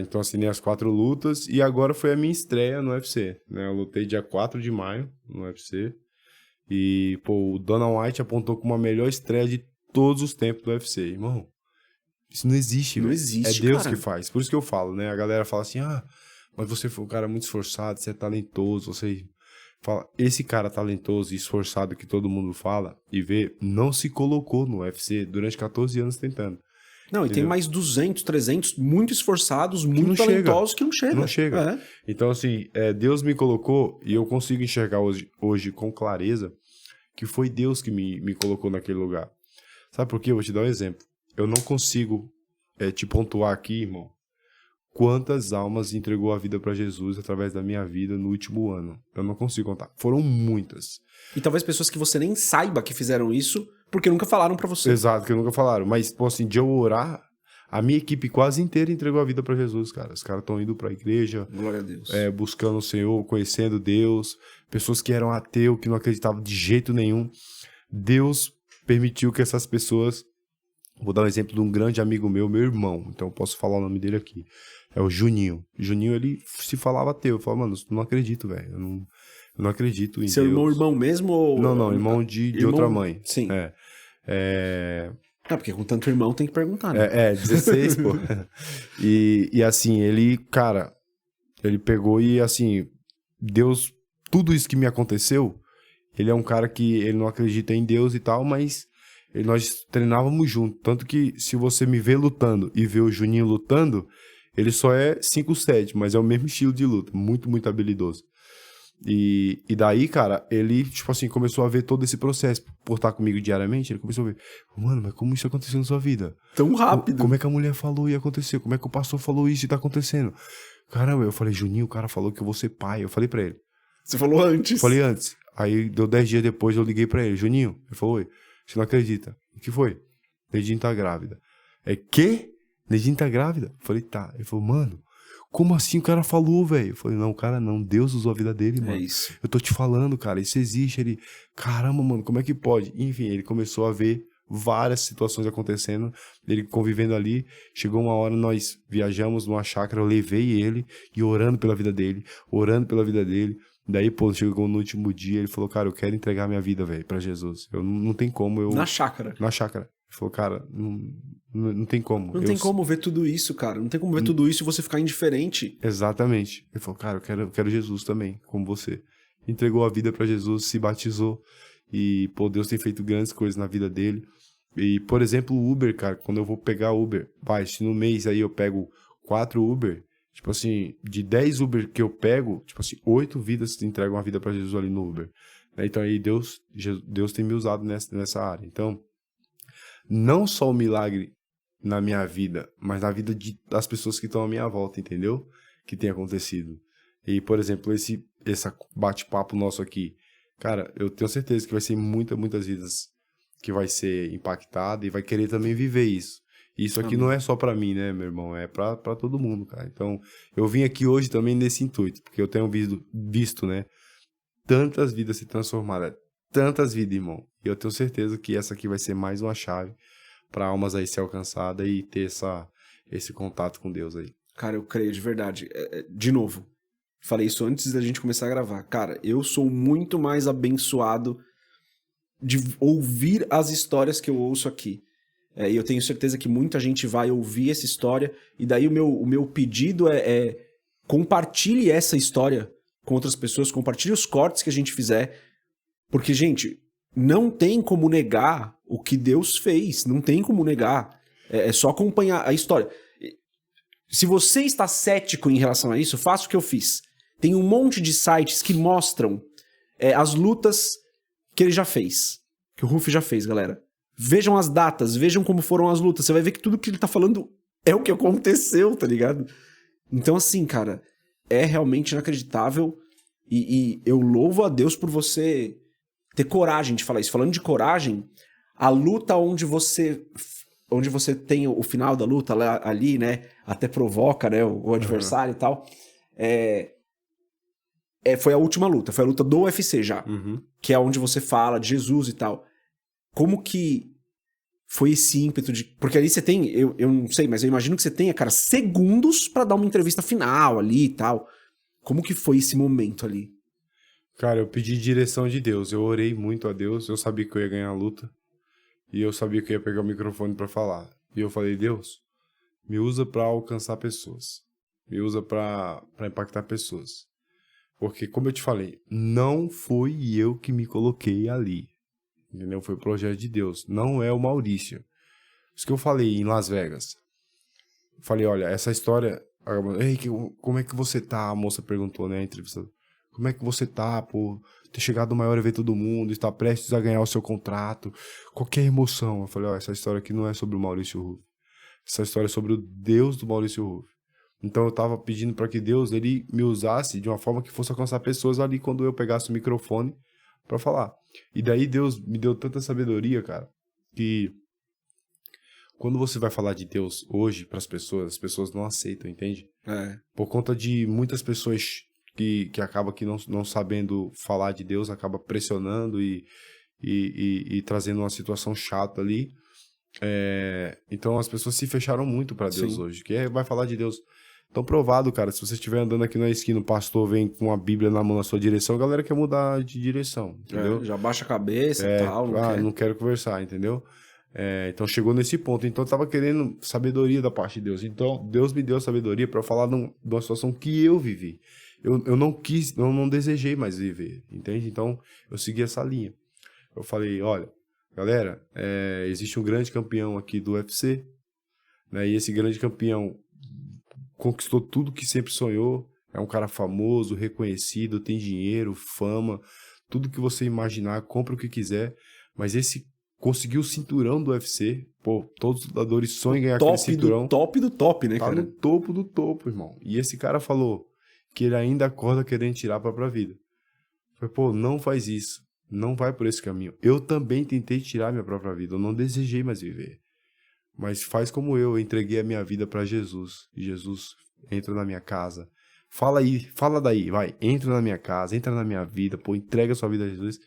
Então assinei as 4 lutas e agora foi a minha estreia no UFC. Né? Eu lutei dia 4 de maio no UFC. E, pô, o Dana White apontou como a melhor estreia de todos os tempos do UFC. Irmão, isso não existe. Não véio. existe, É Deus cara. que faz. Por isso que eu falo, né? A galera fala assim, mas você foi um cara muito esforçado, você é talentoso, você... Fala, esse cara talentoso e esforçado que todo mundo fala e vê, não se colocou no UFC durante 14 anos tentando. Não, e tem mais 200, 300 muito esforçados, muito talentosos que não chegam. Não chega. Então, assim, Deus me colocou e eu consigo enxergar hoje com clareza que foi Deus que me colocou naquele lugar. Sabe por quê? Eu vou te dar um exemplo. Eu não consigo te pontuar aqui, irmão, quantas almas entregou a vida para Jesus através da minha vida no último ano. Eu não consigo contar. Foram muitas. E talvez pessoas que você nem saiba que fizeram isso, porque nunca falaram para você. Exato, que nunca falaram. Mas, pô, assim, de eu orar, a minha equipe quase inteira entregou a vida para Jesus, cara. Os caras estão indo para a igreja. Glória a Deus. Buscando o Senhor, conhecendo Deus. Pessoas que eram ateus, que não acreditavam de jeito nenhum. Deus permitiu que essas pessoas... Vou dar um exemplo de um grande amigo meu irmão. Então eu posso falar o nome dele aqui. É o Juninho. Juninho, ele se falava ateu. Eu falava, mano, eu não acredito, velho. Eu não acredito em Seu Deus. irmão mesmo? Ou... Não, irmão de outra mãe. Sim. Porque com tanto irmão tem que perguntar, né? 16, pô. E assim, ele, cara, ele pegou e assim, Deus, tudo isso que me aconteceu, Ele é um cara que ele não acredita em Deus e tal, mas nós treinávamos junto. Tanto que se você me vê lutando e vê o Juninho lutando, ele só é 5'7", mas é o mesmo estilo de luta. Muito, muito habilidoso. E daí, cara, ele, tipo assim, começou a ver todo esse processo. Por estar comigo diariamente, ele começou a ver, mano, mas como isso aconteceu na sua vida? Tão rápido. Como é que a mulher falou e aconteceu? Como é que o pastor falou isso e tá acontecendo? Caramba, eu falei, Juninho, o cara falou que eu vou ser pai. Eu falei pra ele. Você falou antes. Eu falei antes. Aí deu 10 dias depois, eu liguei pra ele. Juninho, ele falou, oi, você não acredita. O que foi? Nedinho tá grávida. Quê? Nedinho tá grávida? Eu falei, tá. Ele falou, mano, como assim o cara falou, velho? Eu falei, não, o cara não. Deus usou a vida dele, mano. É isso. Eu tô te falando, cara, isso existe. Ele, caramba, mano, como é que pode? Enfim, ele começou a ver várias situações acontecendo, ele convivendo ali. Chegou uma hora, nós viajamos numa chácara, eu levei ele e orando pela vida dele. Daí, pô, chegou no último dia, ele falou, cara, eu quero entregar minha vida, velho, pra Jesus. Eu não tem como eu... Na chácara. Na chácara. Ele falou, cara, não tem como. Não tem como ver tudo isso, cara. Não tem como ver tudo isso e você ficar indiferente. Exatamente. Ele falou, cara, eu quero Jesus também, como você. Entregou a vida pra Jesus, se batizou. E, pô, Deus tem feito grandes coisas na vida dele. E, por exemplo, o Uber, cara, quando eu vou pegar Uber, se no mês aí eu pego 4 Uber, tipo assim, de 10 Uber que eu pego, tipo assim, 8 vidas entregam a vida pra Jesus ali no Uber. Então aí Deus tem me usado nessa área. Então, não só o milagre na minha vida, mas na vida das pessoas que estão à minha volta, entendeu? Que tem acontecido. E, por exemplo, esse bate-papo nosso aqui, cara, eu tenho certeza que vai ser muitas vidas que vai ser impactada e vai querer também viver isso. E isso aqui não é só pra mim, né, meu irmão? É pra todo mundo, cara. Então, eu vim aqui hoje também nesse intuito, porque eu tenho visto, né, tantas vidas se transformarem, tantas vidas, irmão. E eu tenho certeza que essa aqui vai ser mais uma chave pra almas aí ser alcançada e ter esse contato com Deus aí. Cara, eu creio de verdade. De novo, falei isso antes da gente começar a gravar. Cara, eu sou muito mais abençoado de ouvir as histórias que eu ouço aqui. E eu tenho certeza que muita gente vai ouvir essa história, e daí o meu pedido é compartilhe essa história com outras pessoas, compartilhe os cortes que a gente fizer, porque, gente, não tem como negar o que Deus fez, não tem como negar, é só acompanhar a história. Se você está cético em relação a isso, faça o que eu fiz. Tem um monte de sites que mostram as lutas que ele já fez, que o Ruff já fez, galera. Vejam as datas, vejam como foram as lutas. Você vai ver que tudo que ele tá falando é o que aconteceu, tá ligado? Então, assim, cara, é realmente inacreditável. E eu louvo a Deus por você ter coragem de falar isso. Falando de coragem, a luta onde você tem o final da luta ali, né? Até provoca, né, o adversário e tal. Foi a última luta, foi a luta do UFC já. Que é onde você fala de Jesus e tal. Como que foi esse ímpeto de... Porque ali você tem, eu não sei, mas eu imagino que você tenha, cara, segundos pra dar uma entrevista final ali e tal. Como que foi esse momento ali? Cara, eu pedi direção de Deus, eu orei muito a Deus, eu sabia que eu ia ganhar a luta. E eu sabia que eu ia pegar o microfone pra falar. E eu falei, Deus, me usa pra alcançar pessoas. Me usa pra impactar pessoas. Porque, como eu te falei, não fui eu que me coloquei ali. Entendeu? Foi o projeto de Deus. Não é o Maurício. Isso que eu falei em Las Vegas. Falei, olha, essa história... Ei, como é que você tá? A moça perguntou, né, a entrevista. Como é que você tá, pô? Ter chegado no maior evento do mundo, estar prestes a ganhar o seu contrato. Qualquer emoção. Eu falei, ó, essa história aqui não é sobre o Maurício Ruff. Essa história é sobre o Deus do Maurício Ruff. Então eu tava pedindo para que Deus, ele me usasse de uma forma que fosse alcançar pessoas ali quando eu pegasse o microfone para falar. E daí Deus me deu tanta sabedoria, cara, que quando você vai falar de Deus hoje para as pessoas não aceitam, entende? Por conta de muitas pessoas que acabam que não sabendo falar de Deus, acaba pressionando e trazendo uma situação chata ali. Então as pessoas se fecharam muito para Deus. Sim. Hoje, que vai falar de Deus. Então, provado, cara, se você estiver andando aqui na esquina, o pastor vem com a Bíblia na mão na sua direção, a galera quer mudar de direção, entendeu? Já baixa a cabeça e tal. Não quero conversar, entendeu? Então, chegou nesse ponto. Então, eu tava querendo sabedoria da parte de Deus. Então, Deus me deu a sabedoria para falar de uma situação que eu vivi. eu não quis, eu não desejei mais viver, entende? Então, eu segui essa linha. Eu falei, olha, galera, existe um grande campeão aqui do UFC, né? E esse grande campeão conquistou tudo que sempre sonhou, é um cara famoso, reconhecido, tem dinheiro, fama, tudo que você imaginar, compra o que quiser, mas esse conseguiu o cinturão do UFC, pô, todos os lutadores sonham em ganhar aquele cinturão. Top do top, né, tá cara? no topo do topo, irmão. E esse cara falou que ele ainda acorda querendo tirar a própria vida. Eu falei, pô, não faz isso, não vai por esse caminho. Eu também tentei tirar minha própria vida, eu não desejei mais viver. Mas faz como eu entreguei a minha vida pra Jesus, e Jesus entra na minha casa. Fala aí, fala daí, vai, entra na minha casa, entra na minha vida, pô, entrega a sua vida a Jesus,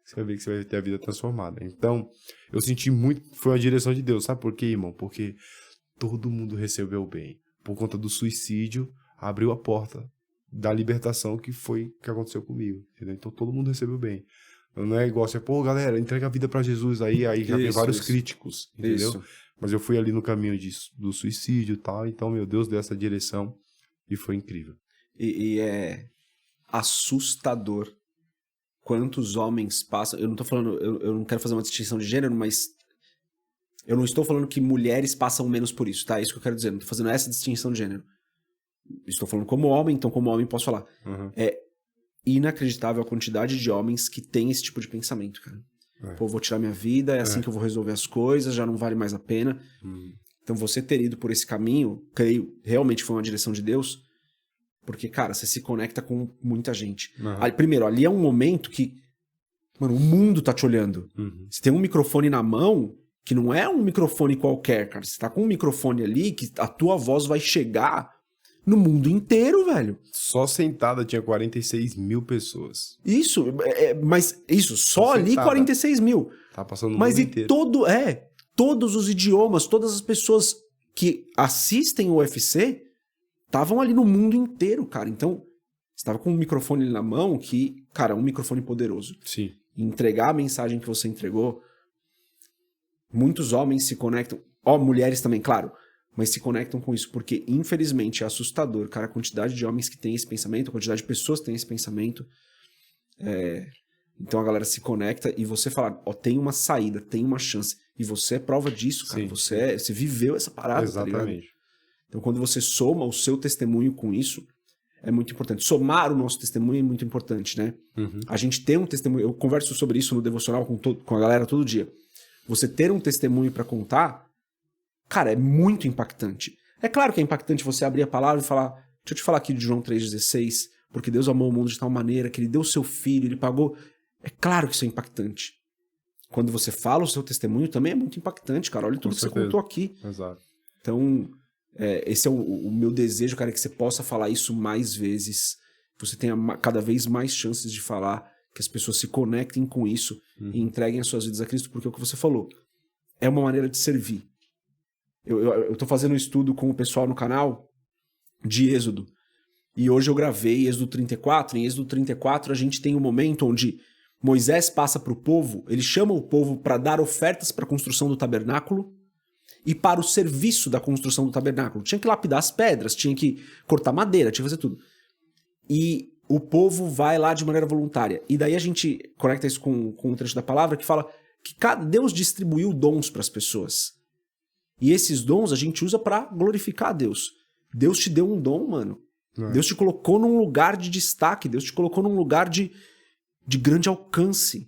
você vai ver que você vai ter a vida transformada. Então, eu senti muito, foi uma direção de Deus, sabe por quê, irmão? Porque todo mundo recebeu bem. Por conta do suicídio, abriu a porta da libertação que foi que aconteceu comigo, entendeu? Então, todo mundo recebeu bem. Não é igual assim, pô, galera, entrega a vida pra Jesus, aí já tem vários críticos, entendeu? Isso. Mas eu fui ali no caminho do suicídio e tal, então, meu Deus, deu essa direção e foi incrível. E é assustador quantos homens passam. Eu não tô falando, eu não quero fazer uma distinção de gênero, mas eu não estou falando que mulheres passam menos por isso, tá? É isso que eu quero dizer. Não tô fazendo essa distinção de gênero. Estou falando como homem, então como homem posso falar. Uhum. É inacreditável a quantidade de homens que têm esse tipo de pensamento, cara. Pô, vou tirar minha vida, é assim que eu vou resolver as coisas, já não vale mais a pena. Então você ter ido por esse caminho, creio, realmente foi uma direção de Deus, porque, cara, você se conecta com muita gente. Primeiro, ali é um momento que, mano, o mundo tá te olhando. Você tem um microfone na mão, que não é um microfone qualquer, cara. Você tá com um microfone ali que a tua voz vai chegar no mundo inteiro, velho. Só sentada tinha 46 mil pessoas. Isso, mas isso, só ali sentada. 46 mil. Tá passando no mas mundo inteiro. Todos os idiomas, todas as pessoas que assistem o UFC estavam ali no mundo inteiro, cara. Então, você tava com um microfone na mão que, cara, é um microfone poderoso. Sim. E entregar a mensagem que você entregou, muitos homens se conectam, mulheres também, claro, mas se conectam com isso, porque, infelizmente, é assustador, cara, a quantidade de homens que tem esse pensamento, a quantidade de pessoas que tem esse pensamento. Então a galera se conecta e você fala, tem uma saída, tem uma chance. E você é prova disso, cara. Você viveu essa parada, exatamente. Tá ligado? Então quando você soma o seu testemunho com isso, é muito importante. Somar o nosso testemunho é muito importante, né? A gente tem um testemunho, eu converso sobre isso no devocional com a galera todo dia. Você ter um testemunho pra contar, cara, é muito impactante. É claro que é impactante você abrir a palavra e falar, deixa eu te falar aqui de João 3,16, porque Deus amou o mundo de tal maneira que ele deu o seu filho, ele pagou. É claro que isso é impactante. Quando você fala o seu testemunho também é muito impactante, cara. Olha tudo que você contou aqui. Exato. Então, esse é o meu desejo, cara, que você possa falar isso mais vezes. Que você tenha cada vez mais chances de falar, que as pessoas se conectem com isso e entreguem as suas vidas a Cristo, porque é o que você falou. É uma maneira de servir. Eu tô fazendo um estudo com o pessoal no canal de Êxodo. E hoje eu gravei Êxodo 34. Em Êxodo 34 a gente tem um momento onde Moisés passa para o povo, ele chama o povo para dar ofertas para a construção do tabernáculo e para o serviço da construção do tabernáculo. Tinha que lapidar as pedras, tinha que cortar madeira, tinha que fazer tudo. E o povo vai lá de maneira voluntária. E daí a gente conecta isso com um trecho da palavra que fala que Deus distribuiu dons para as pessoas. E esses dons a gente usa para glorificar a Deus. Deus te deu um dom, mano. Deus te colocou num lugar de destaque, Deus te colocou num lugar de grande alcance.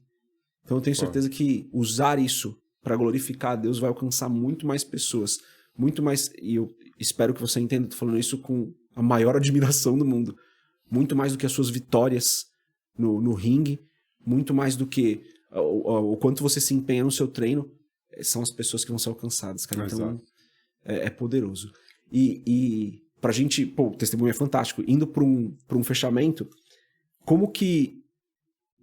Então eu tenho certeza que usar isso para glorificar a Deus vai alcançar muito mais pessoas. Muito mais, e eu espero que você entenda, tô falando isso com a maior admiração do mundo. Muito mais do que as suas vitórias no ringue, muito mais do que o quanto você se empenha no seu treino, são as pessoas que vão ser alcançadas, cara. Então é poderoso. E pra gente, o testemunho é fantástico. Indo pra um fechamento, como que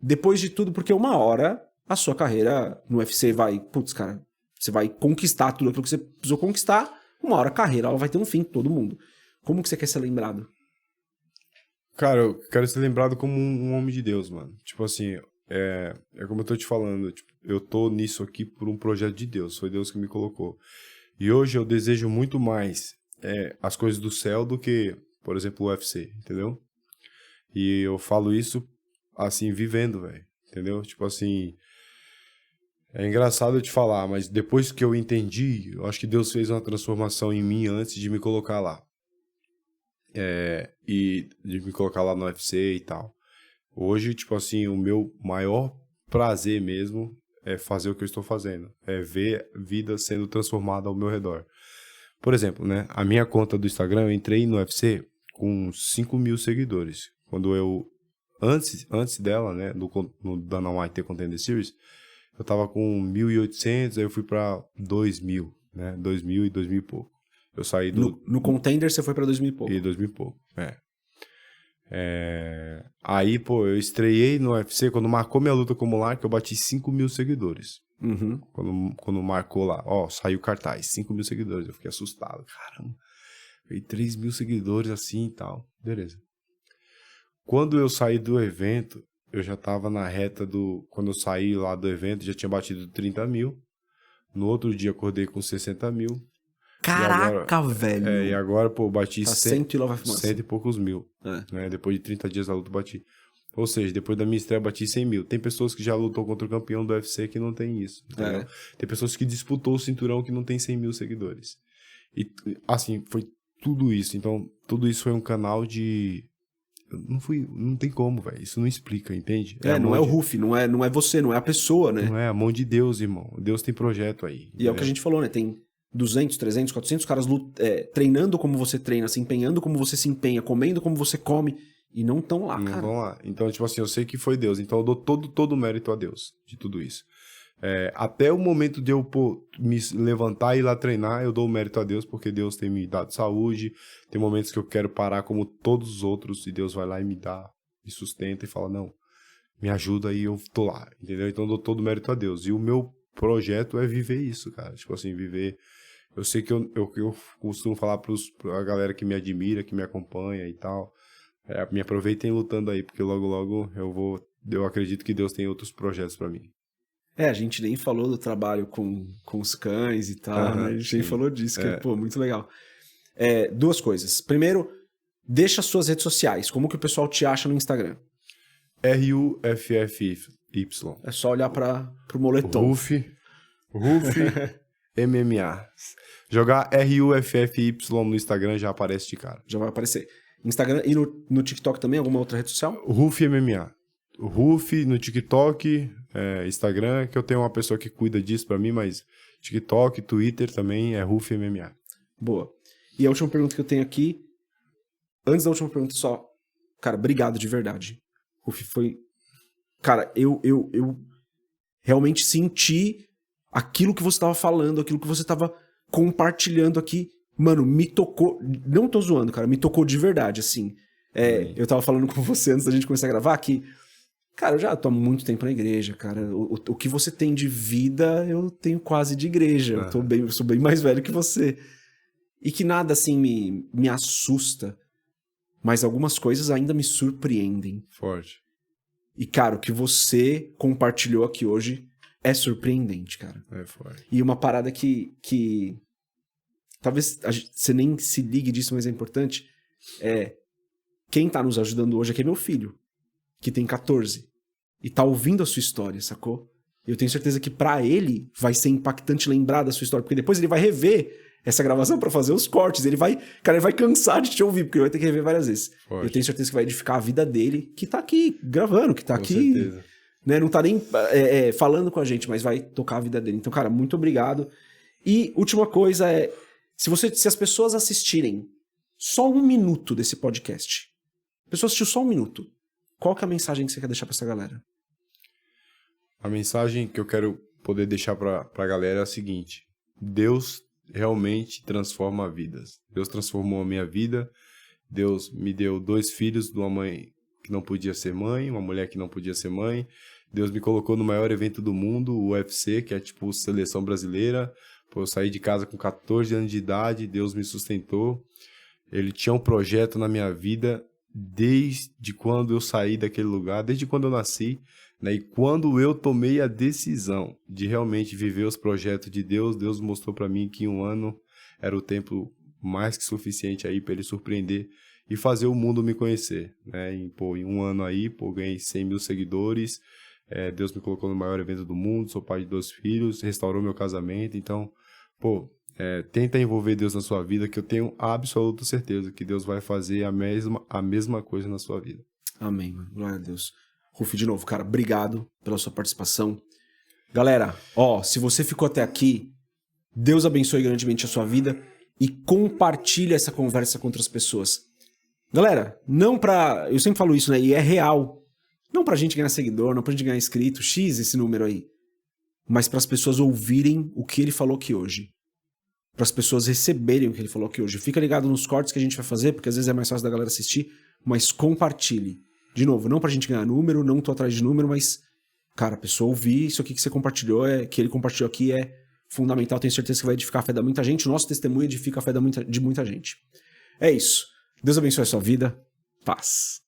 depois de tudo, porque uma hora a sua carreira no UFC vai, cara, você vai conquistar tudo aquilo que você precisou conquistar, uma hora a carreira ela vai ter um fim, todo mundo. Como que você quer ser lembrado? Cara, eu quero ser lembrado como um homem de Deus, mano. Tipo assim, é como eu tô te falando, tipo, eu tô nisso aqui por um projeto de Deus, foi Deus que me colocou. E hoje eu desejo muito mais as coisas do céu do que, por exemplo, o UFC, entendeu? E eu falo isso, assim, vivendo, velho. Entendeu? Tipo assim... É engraçado eu te falar, mas depois que eu entendi, eu acho que Deus fez uma transformação em mim antes de me colocar lá. E de me colocar lá no UFC e tal. Hoje, tipo assim, o meu maior prazer mesmo é fazer o que eu estou fazendo. É ver vida sendo transformada ao meu redor. Por exemplo, né? A minha conta do Instagram, eu entrei no UFC com 5 mil seguidores. Quando eu... Antes dela, né? No Dana White Contender Series, eu tava com 1.800, aí eu fui pra 2.000, né? 2.000 e 2.000 e pouco. Eu saí do... No Contender você foi pra 2000 e pouco. E 2.000 e pouco, Aí, pô, eu estreiei no UFC, quando marcou minha luta com o Monark, eu bati 5 mil seguidores. Uhum. Quando marcou lá, ó, saiu cartaz, 5 mil seguidores. Eu fiquei assustado, caramba. Veio 3 mil seguidores assim e tal. Beleza. Quando eu saí do evento, eu já tava na reta do... Quando eu saí lá do evento, já tinha batido 30 mil. No outro dia, acordei com 60 mil. Caraca, velho. E agora, pô, bati Tá 100 e poucos mil. Né? Depois de 30 dias da luta, bati. Ou seja, depois da minha estreia, bati 100 mil. Tem pessoas que já lutou contra o campeão do UFC que não tem isso. Entendeu? Tem pessoas que disputou o cinturão que não tem 100 mil seguidores. E, assim, foi tudo isso. Então, tudo isso foi um canal de... Não tem como, velho. Isso não explica, entende? Não é o Ruff, não é você, não é a pessoa, né? Não é a mão de Deus, irmão. Deus tem projeto aí. E é o que a gente falou, né? Tem 200, 300, 400 caras treinando como você treina, se empenhando como você se empenha, comendo como você come, e não estão lá, cara. Não estão lá. Então, tipo assim, eu sei que foi Deus. Então, eu dou todo o mérito a Deus de tudo isso. Até o momento de eu me levantar e ir lá treinar, eu dou o mérito a Deus, porque Deus tem me dado saúde. Tem momentos que eu quero parar como todos os outros, e Deus vai lá e me dá, me sustenta e fala, não, me ajuda e eu tô lá, entendeu? Então eu dou todo o mérito a Deus. E o meu projeto é viver isso, cara. Tipo assim, viver... Eu sei que eu costumo falar pra galera que me admira, que me acompanha e tal, me aproveitem lutando aí, porque logo, logo eu acredito que Deus tem outros projetos pra mim. A gente nem falou do trabalho com os cães e tal, né? A gente nem falou disso, que pô, muito legal. Duas coisas. Primeiro, deixa as suas redes sociais. Como que o pessoal te acha no Instagram? RUFFY. É só olhar pro moletom. Ruff MMA. Jogar RUFFY no Instagram já aparece de cara. Já vai aparecer. Instagram e no TikTok também, alguma outra rede social? Ruff MMA. Ruff no TikTok, Instagram, que eu tenho uma pessoa que cuida disso pra mim, mas TikTok, Twitter também é Ruff MMA. Boa. E a última pergunta que eu tenho aqui, antes da última pergunta só, cara, obrigado de verdade. Ruff, foi... Cara, eu realmente senti aquilo que você tava falando, aquilo que você tava compartilhando aqui, mano, me tocou, não tô zoando, cara, me tocou de verdade, assim. Eu tava falando com você antes da gente começar a gravar que, cara, eu já tô há muito tempo na igreja, cara. O que você tem de vida, eu tenho quase de igreja. Eu sou bem mais velho que você. E que nada, assim, me assusta. Mas algumas coisas ainda me surpreendem. Forte. E, cara, o que você compartilhou aqui hoje é surpreendente, cara. É forte. E uma parada que talvez você nem se ligue disso, mas é importante, quem tá nos ajudando hoje aqui é meu filho, que tem 14, e tá ouvindo a sua história, sacou? Eu tenho certeza que pra ele vai ser impactante lembrar da sua história, porque depois ele vai rever essa gravação pra fazer os cortes, ele vai cansar de te ouvir, porque ele vai ter que rever várias vezes. Forte. Eu tenho certeza que vai edificar a vida dele, que tá aqui gravando, que tá aqui, certeza. Né, não tá nem falando com a gente, mas vai tocar a vida dele. Então, cara, muito obrigado. E última coisa se as pessoas assistirem só 1 minuto desse podcast, a pessoa assistiu só 1 minuto, qual que é a mensagem que você quer deixar pra essa galera? A mensagem que eu quero poder deixar pra galera é a seguinte: Deus realmente transforma vidas. Deus transformou a minha vida. Deus me deu 2 filhos de uma mãe que não podia ser mãe, uma mulher que não podia ser mãe. Deus me colocou no maior evento do mundo, o UFC, que é tipo seleção brasileira. Pô, eu saí de casa com 14 anos de idade, Deus me sustentou. Ele tinha um projeto na minha vida desde quando eu saí daquele lugar, desde quando eu nasci, né? E quando eu tomei a decisão de realmente viver os projetos de Deus, Deus mostrou para mim que 1 ano era o tempo mais que suficiente aí para ele surpreender e fazer o mundo me conhecer, né? Em um ano aí, ganhei 100 mil seguidores, Deus me colocou no maior evento do mundo, sou pai de 2 filhos, restaurou meu casamento, então, tenta envolver Deus na sua vida, que eu tenho absoluta certeza que Deus vai fazer a mesma coisa na sua vida. Amém, mano. Glória a Deus. Rufi, de novo, cara, obrigado pela sua participação. Galera, se você ficou até aqui, Deus abençoe grandemente a sua vida e compartilha essa conversa com outras pessoas. Galera, eu sempre falo isso, né, e é real, não pra gente ganhar seguidor, não pra gente ganhar inscrito, X esse número aí, mas para as pessoas ouvirem o que ele falou aqui hoje. Para as pessoas receberem o que ele falou aqui hoje. Fica ligado nos cortes que a gente vai fazer, porque às vezes é mais fácil da galera assistir, mas compartilhe. De novo, não pra gente ganhar número, não tô atrás de número, mas, cara, a pessoa ouvir isso aqui que você compartilhou, que ele compartilhou aqui é fundamental. Tenho certeza que vai edificar a fé da muita gente. O nosso testemunho edifica a fé de muita gente. É isso. Deus abençoe a sua vida. Paz.